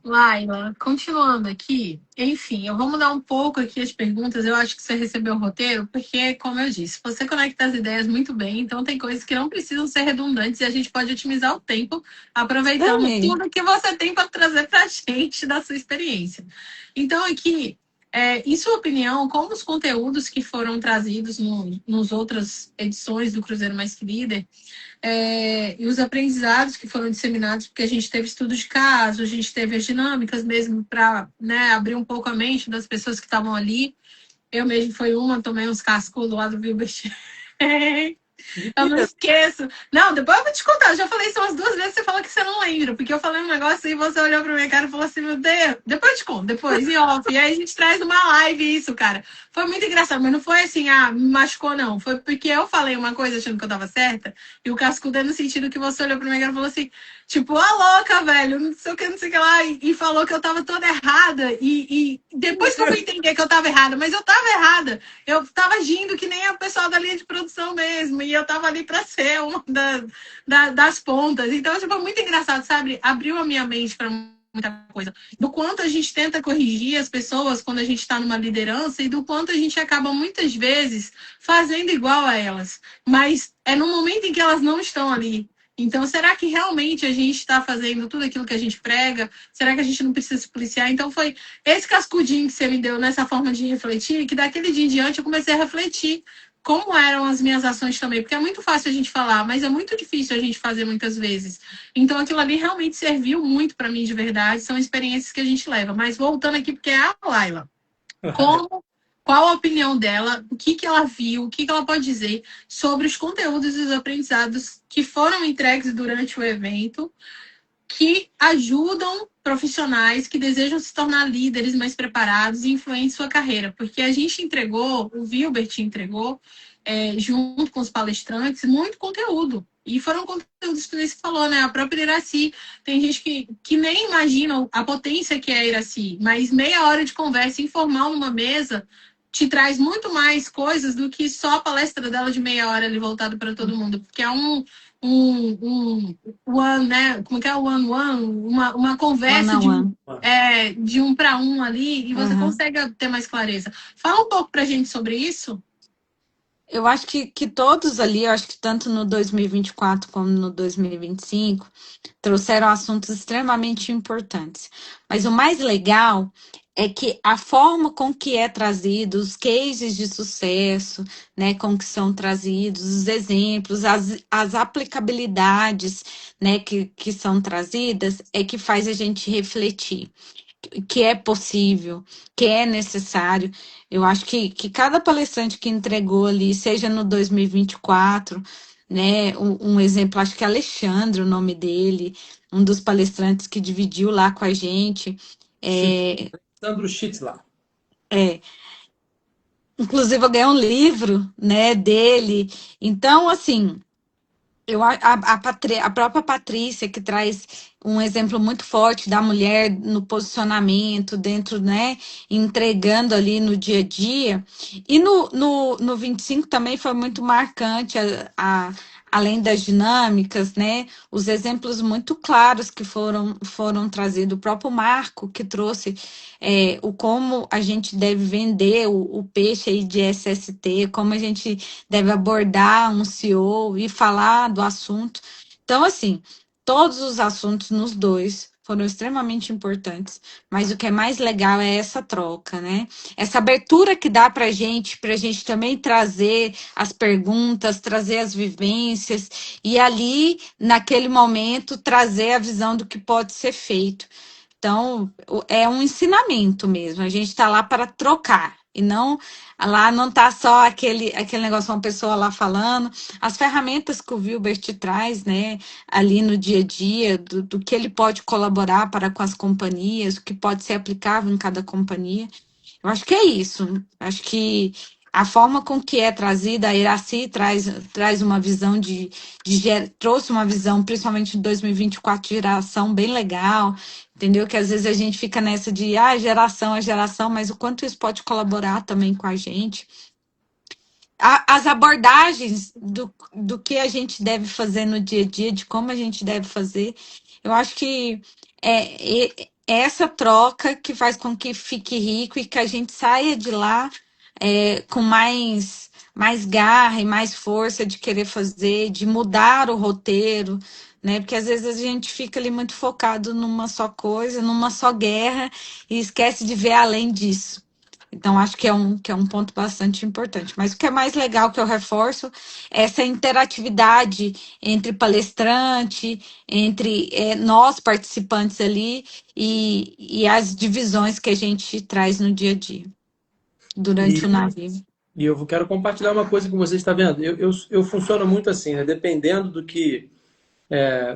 Laila, continuando aqui, enfim, eu vou mudar um pouco aqui as perguntas. Eu acho que você recebeu o roteiro, porque, como eu disse, você conecta as ideias muito bem, então tem coisas que não precisam ser redundantes e a gente pode otimizar o tempo aproveitando tudo que você tem para trazer para a gente da sua experiência. Então, aqui, em sua opinião, como os conteúdos que foram trazidos nos outras edições do Cruzeiro Mais Que Líder e os aprendizados que foram disseminados, porque a gente teve estudo de caso, a gente teve as dinâmicas mesmo para, né, abrir um pouco a mente das pessoas que estavam ali. Eu mesmo fui uma, tomei uns cascos lá do Vilbert. Eu não esqueço. Não, depois eu vou te contar. Eu já falei isso umas 2 vezes, você fala que você não lembra. Porque eu falei um negócio e você olhou pra minha cara e falou assim, meu Deus. Depois eu te conto, depois, em off. E aí a gente traz uma live isso, cara. Foi muito engraçado, mas não foi assim, me machucou, não. Foi porque eu falei uma coisa achando que eu tava certa, e o cascudo é no sentido que você olhou pra minha cara e falou assim, tipo, a louca, velho, não sei o que lá, e falou que eu tava toda errada. E depois que eu fui entender que eu tava errada, mas eu tava errada. Eu tava agindo que nem a pessoa da linha de produção mesmo, e eu tava ali pra ser uma das pontas. Então, tipo, é muito engraçado, sabe? Abriu a minha mente pra muita coisa. Do quanto a gente tenta corrigir as pessoas quando a gente está numa liderança e do quanto a gente acaba, muitas vezes, fazendo igual a elas. Mas é no momento em que elas não estão ali. Então, será que realmente a gente está fazendo tudo aquilo que a gente prega? Será que a gente não precisa se policiar? Então, foi esse cascudinho que você me deu nessa forma de refletir, que daquele dia em diante eu comecei a refletir como eram as minhas ações também. Porque é muito fácil a gente falar, mas é muito difícil a gente fazer muitas vezes. Então, aquilo ali realmente serviu muito para mim de verdade. São experiências que a gente leva. Mas voltando aqui, porque é a Laila. Qual a opinião dela, o que ela viu, o que ela pode dizer sobre os conteúdos e os aprendizados que foram entregues durante o evento, que ajudam profissionais que desejam se tornar líderes mais preparados e influentes em sua carreira. Porque a gente entregou, o Vilbert entregou, junto com os palestrantes, muito conteúdo. E foram conteúdos que você falou, né? A própria Iraci. Tem gente que nem imagina a potência que é a Iraci, mas meia hora de conversa informal numa mesa te traz muito mais coisas do que só a palestra dela de meia hora ali voltado para todo mundo. Porque é um one, né? Como que é o one-one? Uma conversa One on one. de um para um ali e você consegue ter mais clareza. Fala um pouco pra gente sobre isso. Eu acho que todos ali, eu acho que tanto no 2024 como no 2025, trouxeram assuntos extremamente importantes. Mas o mais legal é que a forma com que é trazido, os cases de sucesso, né, com que são trazidos, os exemplos, as aplicabilidades, né, que são trazidas, é que faz a gente refletir que é possível, que é necessário. Eu acho que cada palestrante que entregou ali, seja no 2024, né? Um exemplo, acho que é Alexandre, o nome dele, um dos palestrantes que dividiu lá com a gente. Sandro Schitzler. Inclusive, eu ganhei um livro, né, dele. Então, assim, a própria Patrícia, que traz um exemplo muito forte da mulher no posicionamento, dentro, né, entregando ali no dia a dia. E no 25 também foi muito marcante, além das dinâmicas, né, os exemplos muito claros que foram trazidos. O próprio Marco, que trouxe o como a gente deve vender o peixe aí de SST, como a gente deve abordar um CEO e falar do assunto. Então, assim, todos os assuntos nos dois foram extremamente importantes, mas o que é mais legal é essa troca, né? Essa abertura que dá para gente também trazer as perguntas, trazer as vivências e ali, naquele momento, trazer a visão do que pode ser feito. Então, é um ensinamento mesmo. A gente está lá para trocar. E não, lá não está só aquele negócio, uma pessoa lá falando. As ferramentas que o Vilbert traz, né, ali no dia a dia, do que ele pode colaborar para com as companhias, o que pode ser aplicável em cada companhia. Eu acho que é isso. Acho que a forma com que é trazida, a Iraci traz uma visão trouxe uma visão, principalmente em 2024, de geração bem legal, entendeu? Que às vezes a gente fica nessa de geração é geração, mas o quanto isso pode colaborar também com a gente. As abordagens do que a gente deve fazer no dia a dia, de como a gente deve fazer, eu acho que é essa troca que faz com que fique rico e que a gente saia de lá com mais garra e mais força de querer fazer, de mudar o roteiro, né? Porque às vezes a gente fica ali muito focado numa só coisa, numa só guerra, e esquece de ver além disso. Então, acho que é um ponto bastante importante. Mas o que é mais legal que eu reforço é essa interatividade entre palestrante, entre nós participantes ali e as divisões que a gente traz no dia a dia, durante o navio. E eu quero compartilhar uma coisa com vocês, está vendo? Eu funciono muito assim, né? Dependendo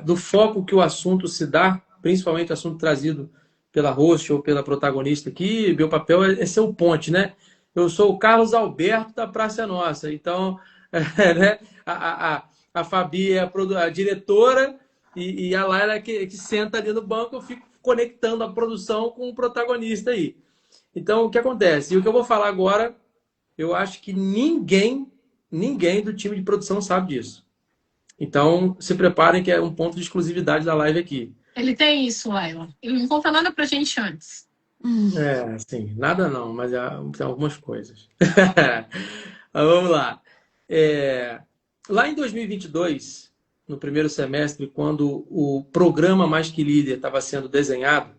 do foco que o assunto se dá, principalmente o assunto trazido pela host ou pela protagonista aqui, meu papel é ser o ponte, né? Eu sou o Carlos Alberto da Praça é Nossa, então né? a Fabi é a diretora e a Laila que senta ali no banco, eu fico conectando a produção com o protagonista aí. Então, o que acontece? E o que eu vou falar agora, eu acho que ninguém do time de produção sabe disso. Então, se preparem que é um ponto de exclusividade da live aqui. Ele tem isso, Laila. Ele não conta nada pra gente antes. Sim, nada não, mas tem algumas coisas. Mas vamos lá. Lá em 2022, no primeiro semestre, quando o programa Mais Que Líder estava sendo desenhado,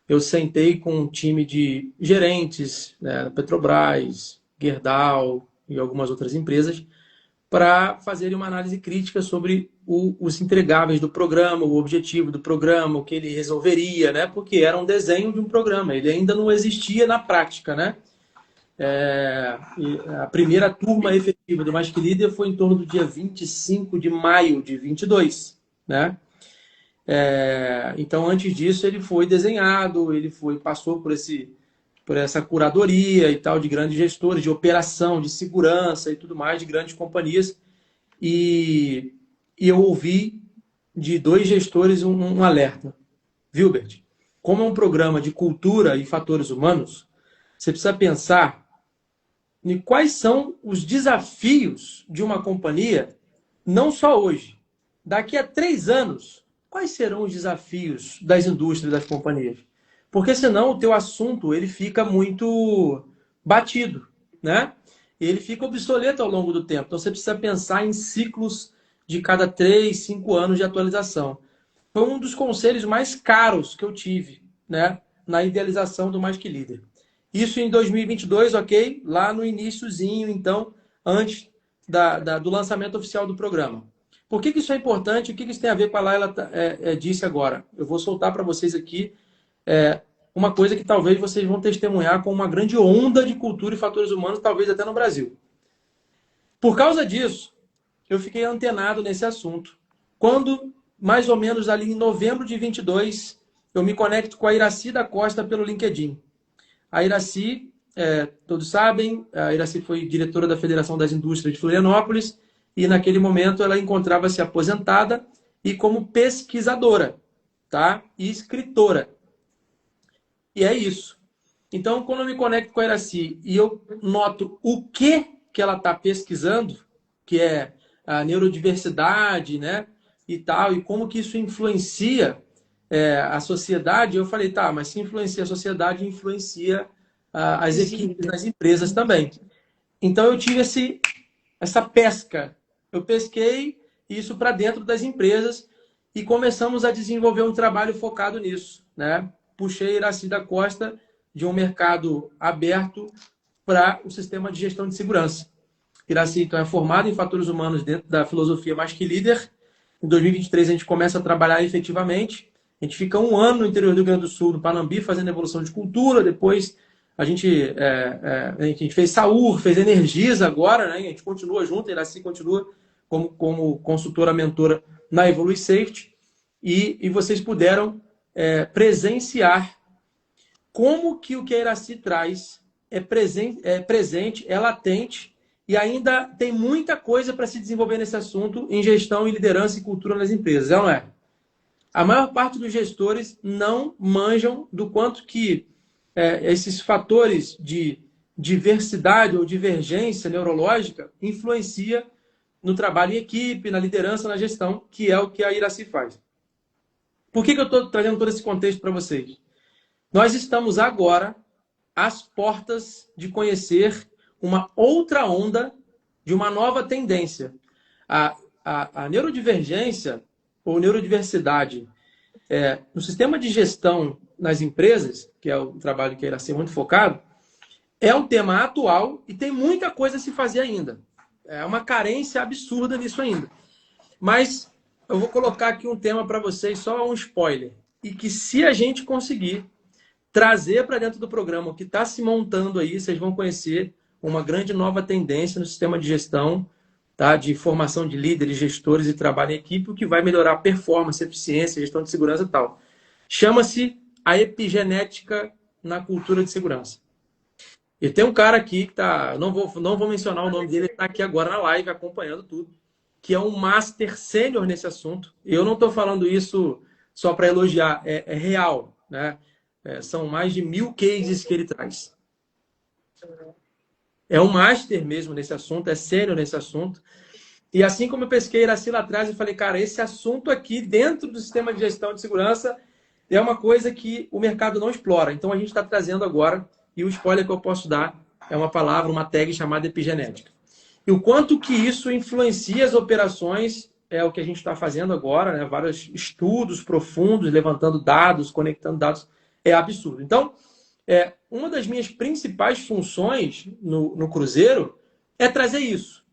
eu sentei com um time de gerentes, né, Petrobras, Gerdau e algumas outras empresas, para fazerem uma análise crítica sobre os entregáveis do programa, o objetivo do programa, o que ele resolveria, né? Porque era um desenho de um programa, ele ainda não existia na prática, né? A primeira turma efetiva do Mais Que Líder foi em torno do dia 25 de maio de 22, né? Então, antes disso, ele foi desenhado, passou por essa curadoria e tal de grandes gestores, de operação, de segurança e tudo mais, de grandes companhias. E eu ouvi de 2 gestores um alerta. Wilbert, como é um programa de cultura e fatores humanos, você precisa pensar em quais são os desafios de uma companhia, não só hoje. Daqui a 3 anos, quais serão os desafios das indústrias, das companhias? Porque senão o teu assunto ele fica muito batido, né? Ele fica obsoleto ao longo do tempo. Então você precisa pensar em ciclos de cada 3, 5 anos de atualização. Foi um dos conselhos mais caros que eu tive, né, na idealização do Mais Que Líder. Isso em 2022, ok? Lá no iniciozinho, então, antes do lançamento oficial do programa. Por que isso é importante? O que isso tem a ver com a Laila disse agora? Eu vou soltar para vocês aqui uma coisa que talvez vocês vão testemunhar com uma grande onda de cultura e fatores humanos, talvez até no Brasil. Por causa disso, eu fiquei antenado nesse assunto. Quando, mais ou menos ali em novembro de 22, eu me conecto com a Iracy da Costa pelo LinkedIn. A Iracy, todos sabem, a Iracy foi diretora da Federação das Indústrias de Florianópolis e naquele momento ela encontrava-se aposentada e como pesquisadora, tá? E escritora. E é isso. Então, quando eu me conecto com a Iracy e eu noto o que ela está pesquisando, que é a neurodiversidade, né, e tal, e como que isso influencia a sociedade, eu falei, tá, mas se influencia a sociedade, influencia as equipes nas empresas também. Então, eu tive essa pesca. Eu pesquei isso para dentro das empresas e começamos a desenvolver um trabalho focado nisso, né? Puxei Iracy da Costa de um mercado aberto para o sistema de gestão de segurança. Iracy, então, é formado em fatores humanos dentro da filosofia Mais Que Líder. Em 2023, a gente começa a trabalhar efetivamente. A gente fica 1 ano no interior do Rio Grande do Sul, no Panambi, fazendo evolução de cultura. Depois, a gente fez Saúr, fez Energisa agora, né? A gente continua junto, a Iracy continua como consultora, mentora na Evolui Safety. E vocês puderam presenciar como que o que a Iracy traz é presente, é latente e ainda tem muita coisa para se desenvolver nesse assunto em gestão e liderança e cultura nas empresas, não é? A maior parte dos gestores não manjam do quanto que esses fatores de diversidade ou divergência neurológica influencia no trabalho em equipe, na liderança, na gestão, que é o que a Iracy faz. Por que eu estou trazendo todo esse contexto para vocês? Nós estamos agora às portas de conhecer uma outra onda de uma nova tendência. A neurodivergência ou neurodiversidade no sistema de gestão nas empresas, que é o trabalho que irá ser muito focado, é um tema atual e tem muita coisa a se fazer ainda. É uma carência absurda nisso ainda. Mas eu vou colocar aqui um tema para vocês, só um spoiler. E que se a gente conseguir trazer para dentro do programa o que está se montando aí, vocês vão conhecer uma grande nova tendência no sistema de gestão, tá? De formação de líderes, gestores e trabalho em equipe, o que vai melhorar a performance, eficiência, gestão de segurança e tal. Chama-se a epigenética na cultura de segurança. E tem um cara aqui que tá, não vou mencionar o nome dele, ele está aqui agora na live acompanhando tudo, que é um master sênior nesse assunto. Eu não estou falando isso só para elogiar, é real, né? São mais de 1000 cases que ele traz. É um master mesmo nesse assunto, é sênior nesse assunto. E assim como eu pesquei Iracy lá atrás, eu falei, cara, esse assunto aqui dentro do sistema de gestão de segurança é uma coisa que o mercado não explora. Então a gente está trazendo agora, e o spoiler que eu posso dar é uma palavra, uma tag chamada epigenética. E o quanto que isso influencia as operações é o que a gente está fazendo agora, né? Vários estudos profundos, levantando dados, conectando dados, é absurdo. Então, uma das minhas principais funções no Cruzeiro é trazer isso.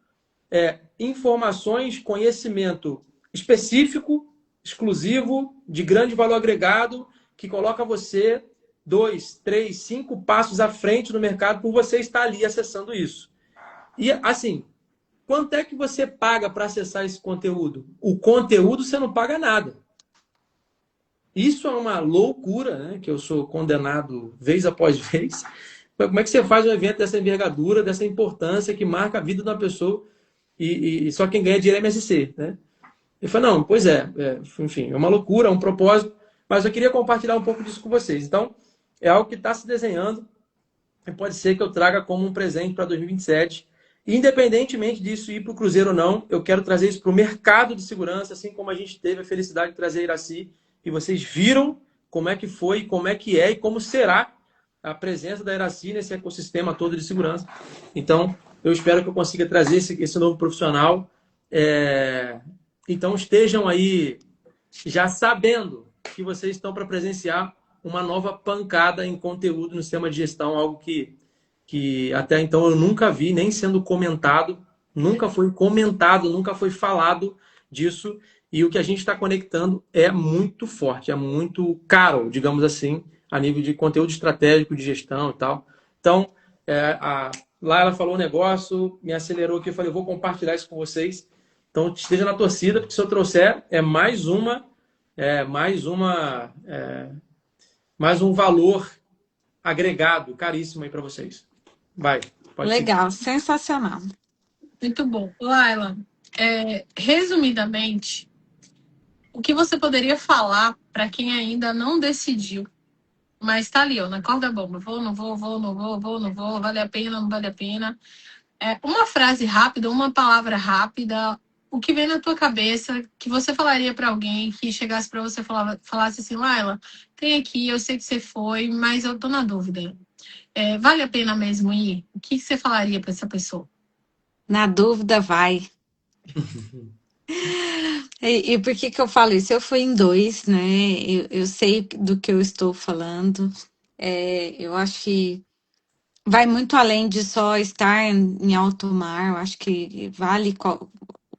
Informações, conhecimento específico, exclusivo, de grande valor agregado, que coloca você 2, 3, 5 passos à frente no mercado por você estar ali acessando isso. E, assim, quanto é que você paga para acessar esse conteúdo? O conteúdo você não paga nada. Isso é uma loucura, né? Que eu sou condenado vez após vez. Mas como é que você faz um evento dessa envergadura, dessa importância, que marca a vida de uma pessoa e só quem ganha dinheiro é MSC, né? Ele falou, não, pois enfim, é uma loucura, é um propósito, mas eu queria compartilhar um pouco disso com vocês. Então, é algo que está se desenhando e pode ser que eu traga como um presente para 2027. Independentemente disso ir para o Cruzeiro ou não, eu quero trazer isso para o mercado de segurança, assim como a gente teve a felicidade de trazer a Iraci, e vocês viram como é que foi, como é que é e como será a presença da Iraci nesse ecossistema todo de segurança. Então, eu espero que eu consiga trazer esse novo profissional. Então, estejam aí já sabendo que vocês estão para presenciar uma nova pancada em conteúdo no sistema de gestão, algo que até então eu nunca vi, nem sendo comentado, nunca foi comentado, nunca foi falado disso. E o que a gente está conectando é muito forte, é muito caro, digamos assim, a nível de conteúdo estratégico, de gestão e tal. Então, lá ela falou um negócio, me acelerou aqui, eu falei, vou compartilhar isso com vocês. Então, esteja na torcida, porque se eu trouxer, mais um valor agregado, caríssimo aí para vocês. Vai, pode seguir. Legal, sensacional. Muito bom. Laila, resumidamente, o que você poderia falar para quem ainda não decidiu, mas está ali, ó, na corda bamba, vou, não vou, vou, não vou, vou, não vou, vale a pena, não vale a pena. Uma frase rápida, uma palavra rápida, o que vem na tua cabeça que você falaria para alguém que chegasse para você e falasse assim, Laila, tem aqui, eu sei que você foi, mas eu tô na dúvida. Vale a pena mesmo ir? O que você falaria para essa pessoa? Na dúvida, vai. E por que que eu falo isso? Eu fui em dois, né? Eu sei do que eu estou falando. Eu acho que vai muito além de só estar em alto mar. Eu acho que vale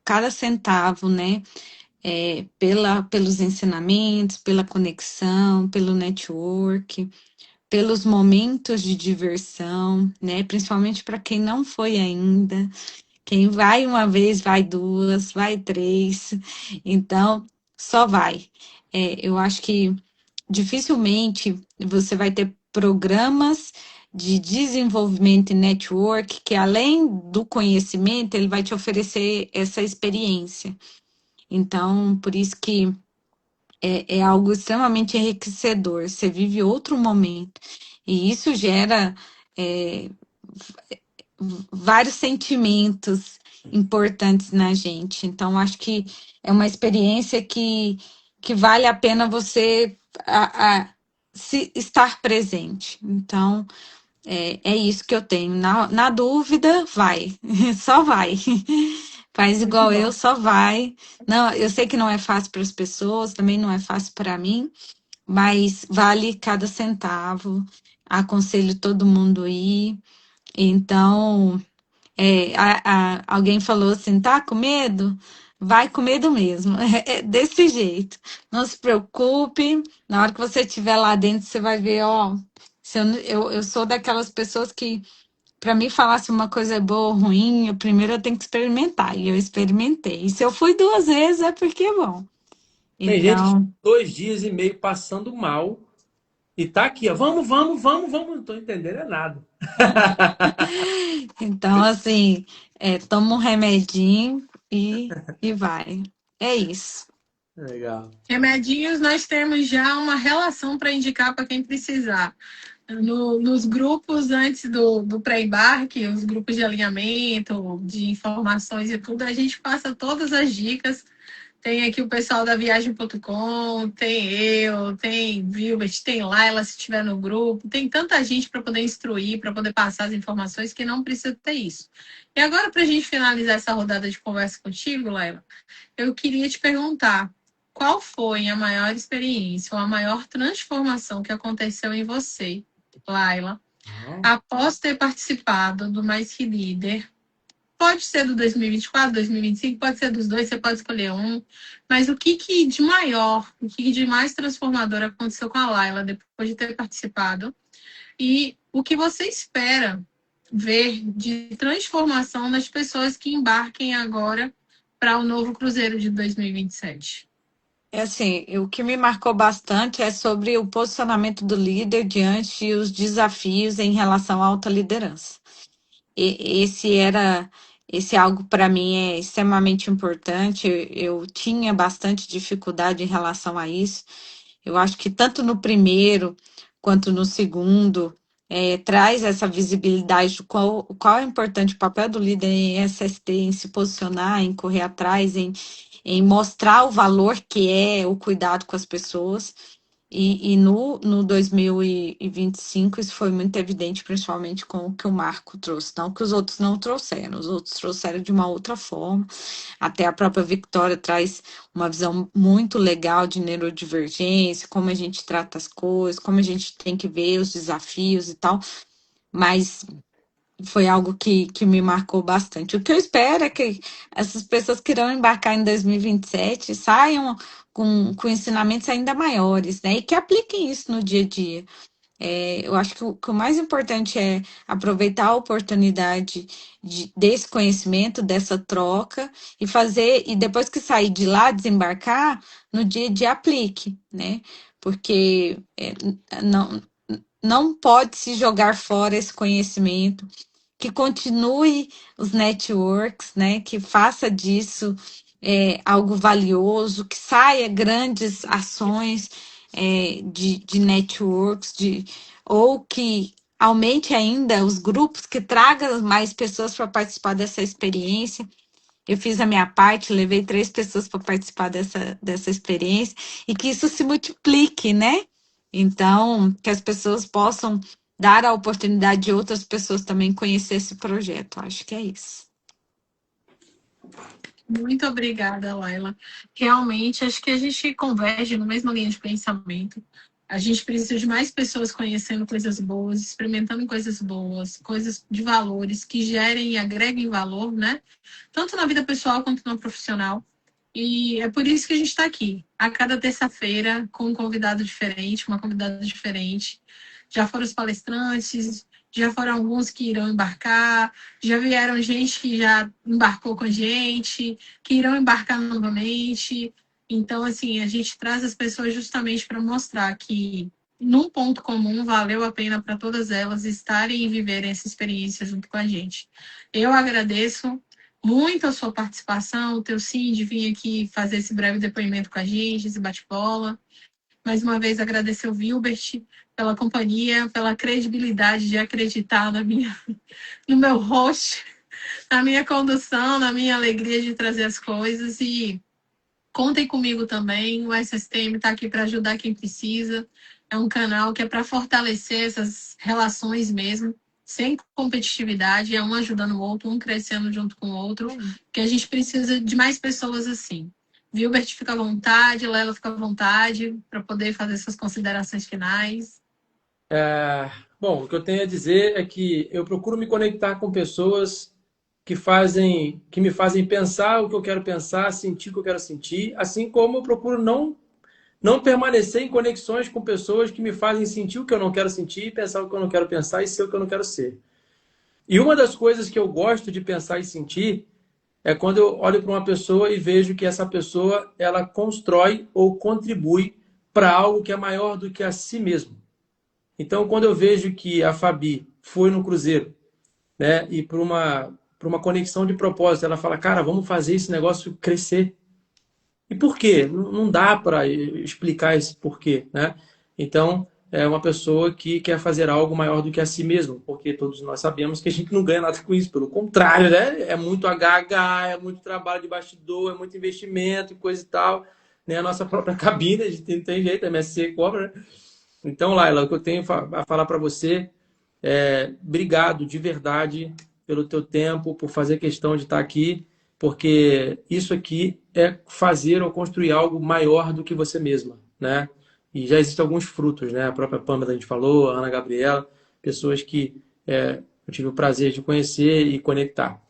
cada centavo, né? Pelos ensinamentos, pela conexão, pelo network, pelos momentos de diversão, né? Principalmente para quem não foi ainda. Quem vai uma vez, vai duas, vai três. Então, só vai. Eu acho que dificilmente você vai ter programas de desenvolvimento e network que, além do conhecimento, ele vai te oferecer essa experiência. Então, por isso que é algo extremamente enriquecedor. Você vive outro momento. E isso gera é, vários sentimentos importantes na gente. Então, acho que é uma experiência que vale a pena você se estar presente. Então, é isso que eu tenho. Na dúvida, vai. Só vai. Faz igual eu, só vai. Não, eu sei que não é fácil para as pessoas, também não é fácil para mim, mas vale cada centavo. Aconselho todo mundo a ir. Então, alguém falou assim, tá com medo? Vai com medo mesmo. É desse jeito. Não se preocupe. Na hora que você estiver lá dentro, você vai ver, ó. Se eu sou daquelas pessoas que, para mim, falar se uma coisa é boa ou ruim, primeiro eu tenho que experimentar. E eu experimentei. E se eu fui duas vezes, é porque é bom. Tem gente que Então, 2 dias e meio passando mal e tá aqui, ó. Vamos, vamos, vamos, vamos. Não tô entendendo nada. então assim, toma um remedinho e vai. É isso. Legal. Remedinhos, nós temos já uma relação para indicar para quem precisar. Nos grupos antes do pré-embarque, os grupos de alinhamento, de informações e tudo, a gente passa todas as dicas. Tem aqui o pessoal da viagem.com, tem eu, tem Vilbert, tem Laila, se estiver no grupo. Tem tanta gente para poder instruir, para poder passar as informações, que não precisa ter isso. E agora, para a gente finalizar essa rodada de conversa contigo, Laila, eu queria te perguntar, qual foi a maior experiência ou a maior transformação que aconteceu em você, Laila, após ter participado do Mais Que Líder? Pode ser do 2024, 2025, pode ser dos dois, você pode escolher um. Mas o que de maior, o que de mais transformador aconteceu com a Laila depois de ter participado? E o que você espera ver de transformação nas pessoas que embarquem agora para o novo Cruzeiro de 2027? É assim, o que me marcou bastante é sobre o posicionamento do líder diante os desafios em relação à alta liderança. Esse era, esse algo para mim é extremamente importante. Eu tinha bastante dificuldade em relação a isso. Eu acho que tanto no primeiro quanto no segundo traz essa visibilidade de qual é importante o papel do líder em SST, em se posicionar, em correr atrás, em mostrar o valor que é o cuidado com as pessoas. E no 2025 isso foi muito evidente, principalmente com o que o Marco trouxe. Não que os outros não trouxeram, os outros trouxeram de uma outra forma. Até a própria Victoria traz uma visão muito legal de neurodivergência, como a gente trata as coisas, como a gente tem que ver os desafios e tal. Mas foi algo que me marcou bastante. O que eu espero é que essas pessoas que irão embarcar em 2027 saiam com ensinamentos ainda maiores, né? E que apliquem isso no dia a dia. Eu acho que o mais importante é aproveitar a oportunidade desse conhecimento, dessa troca, e fazer, e depois que sair de lá, desembarcar, no dia a dia aplique, né? Porque não, não pode se jogar fora esse conhecimento, que continue os networks, né? Que faça disso algo valioso, que saia grandes ações de networks, ou que aumente ainda os grupos, que traga mais pessoas para participar dessa experiência. Eu fiz a minha parte, levei 3 pessoas para participar dessa experiência, e que isso se multiplique, né? Então, que as pessoas possam dar a oportunidade de outras pessoas também conhecer esse projeto. Acho que é isso. Muito obrigada, Laila. Realmente, acho que a gente converge na mesma linha de pensamento. A gente precisa de mais pessoas conhecendo coisas boas, experimentando coisas boas, coisas de valores que gerem e agreguem valor, né? Tanto na vida pessoal quanto na profissional. E é por isso que a gente está aqui, a cada terça-feira, com um convidado diferente, uma convidada diferente. Já foram os palestrantes, já foram alguns que irão embarcar, já vieram gente que já embarcou com a gente, que irão embarcar novamente. Então, assim, a gente traz as pessoas justamente para mostrar que, num ponto comum, valeu a pena para todas elas estarem e viverem essa experiência junto com a gente. Eu agradeço muito a sua participação, o teu sim de vir aqui fazer esse breve depoimento com a gente, esse bate-bola. Mais uma vez, agradecer o Wilbert pela companhia, pela credibilidade de acreditar no meu host, na minha condução, na minha alegria de trazer as coisas. E contem comigo também. O SSTM está aqui para ajudar quem precisa. É um canal que é para fortalecer essas relações mesmo, sem competitividade, é um ajudando o outro, um crescendo junto com o outro, que a gente precisa de mais pessoas assim. Wilbert, fica à vontade, Lela, fica à vontade para poder fazer essas considerações finais. Bom, o que eu tenho a dizer é que eu procuro me conectar com pessoas que me fazem pensar o que eu quero pensar, sentir o que eu quero sentir, assim como eu procuro não permanecer em conexões com pessoas que me fazem sentir o que eu não quero sentir, pensar o que eu não quero pensar e ser o que eu não quero ser. E uma das coisas que eu gosto de pensar e sentir é quando eu olho para uma pessoa e vejo que essa pessoa ela constrói ou contribui para algo que é maior do que a si mesmo. Então, quando eu vejo que a Fabi foi no Cruzeiro, né, e por uma conexão de propósito, ela fala, cara, vamos fazer esse negócio crescer. E por quê? Não dá para explicar esse porquê, né? Então, é uma pessoa que quer fazer algo maior do que a si mesmo, porque todos nós sabemos que a gente não ganha nada com isso. Pelo contrário, né? É muito HH, é muito trabalho de bastidor, é muito investimento e coisa e tal. Né? A nossa própria cabine, a gente não tem jeito, a MSC cobra, né? Então, Laila, o que eu tenho a falar para você é obrigado de verdade pelo teu tempo, por fazer questão de estar aqui, porque isso aqui é fazer ou construir algo maior do que você mesma, né? E já existem alguns frutos, né? A própria Pamela, a gente falou, a Ana Gabriela, pessoas que eu tive o prazer de conhecer e conectar.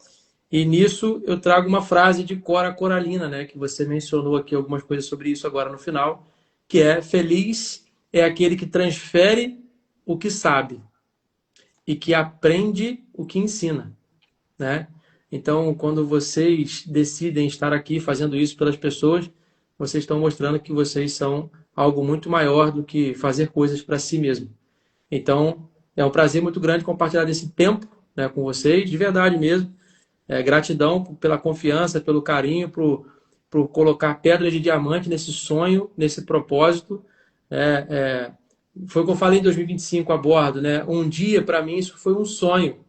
E nisso eu trago uma frase de Cora Coralina, né? Que você mencionou aqui algumas coisas sobre isso agora no final, que é feliz é aquele que transfere o que sabe e que aprende o que ensina, né? Então, quando vocês decidem estar aqui fazendo isso pelas pessoas, vocês estão mostrando que vocês são algo muito maior do que fazer coisas para si mesmo. Então, é um prazer muito grande compartilhar desse tempo, né, com vocês, de verdade mesmo. Gratidão pela confiança, pelo carinho, por colocar pedra de diamante nesse sonho, nesse propósito. Foi o que eu falei em 2025 a bordo, né? Um dia, para mim, isso foi um sonho.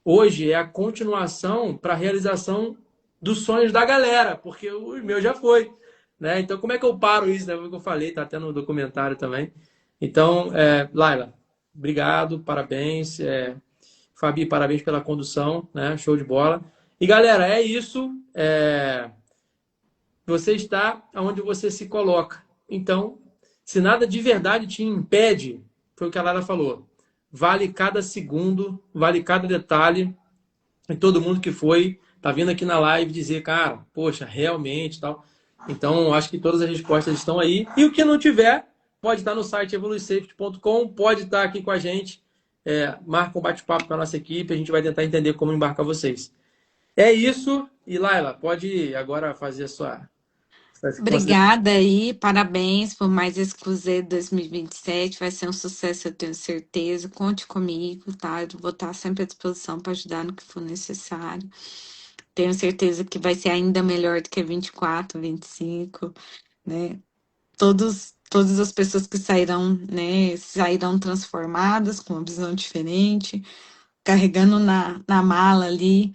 Hoje é a continuação para a realização dos sonhos da galera, porque o meu já foi, né? Então, como é que eu paro isso, né? Foi o que eu falei, tá até no documentário também. Então, Laila, obrigado, parabéns. Fabi, parabéns pela condução, né? Show de bola. E, galera, é isso. Você está onde você se coloca. Então, se nada de verdade te impede, foi o que a Laila falou, vale cada segundo, vale cada detalhe. E todo mundo que foi, tá vindo aqui na live dizer, cara, poxa, realmente tal. Então, acho que todas as respostas estão aí. E o que não tiver, pode estar no site evoluisafety.com, pode estar aqui com a gente. Marca um bate-papo com a nossa equipe, a gente vai tentar entender como embarcar vocês. É isso. E, Laila, pode agora fazer a sua... Obrigada aí, parabéns por mais esse Cruzeiro 2027. Vai ser um sucesso, eu tenho certeza. Conte comigo, tá? Eu vou estar sempre à disposição para ajudar no que for necessário. Tenho certeza que vai ser ainda melhor do que 24, 25, né? Todas as pessoas que sairão, né, sairão transformadas, com uma visão diferente, carregando na mala ali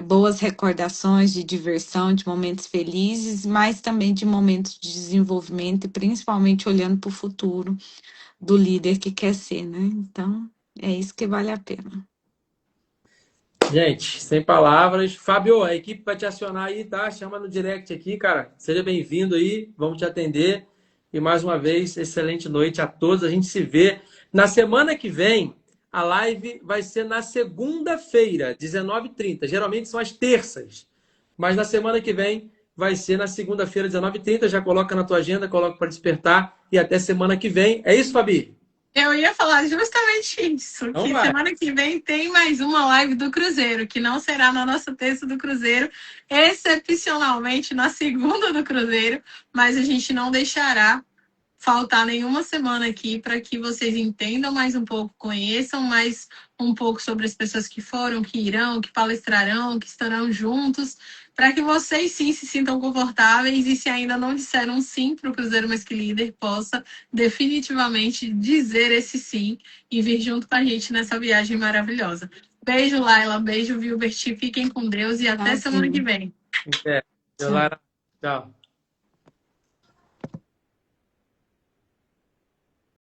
boas recordações de diversão, de momentos felizes, mas também de momentos de desenvolvimento e principalmente olhando para o futuro do líder que quer ser, né? Então, é isso que vale a pena. Gente, sem palavras. Fábio, a equipe vai te acionar aí, tá? Chama no direct aqui, cara. Seja bem-vindo aí, vamos te atender. E mais uma vez, excelente noite a todos. A gente se vê na semana que vem. A live vai ser na segunda-feira, 19h30. Geralmente são as terças. Mas na semana que vem vai ser na segunda-feira, 19h30. Já coloca na tua agenda, coloca para despertar. E até semana que vem. É isso, Fabi? Eu ia falar justamente isso, Então que vai. semana que vem tem mais uma live do Cruzeiro, que não será na nossa terça do Cruzeiro, excepcionalmente na segunda do Cruzeiro, mas a gente não deixará faltar nenhuma semana aqui para que vocês entendam mais um pouco, conheçam mais um pouco sobre as pessoas que foram, que irão, que palestrarão, que estarão juntos, para que vocês sim se sintam confortáveis e se ainda não disseram sim para o Cruzeiro Mais Que Líder, possa definitivamente dizer esse sim e vir junto com a gente nessa viagem maravilhosa. Beijo, Laila, beijo, Vilbert, fiquem com Deus e até semana que vem. Tchau.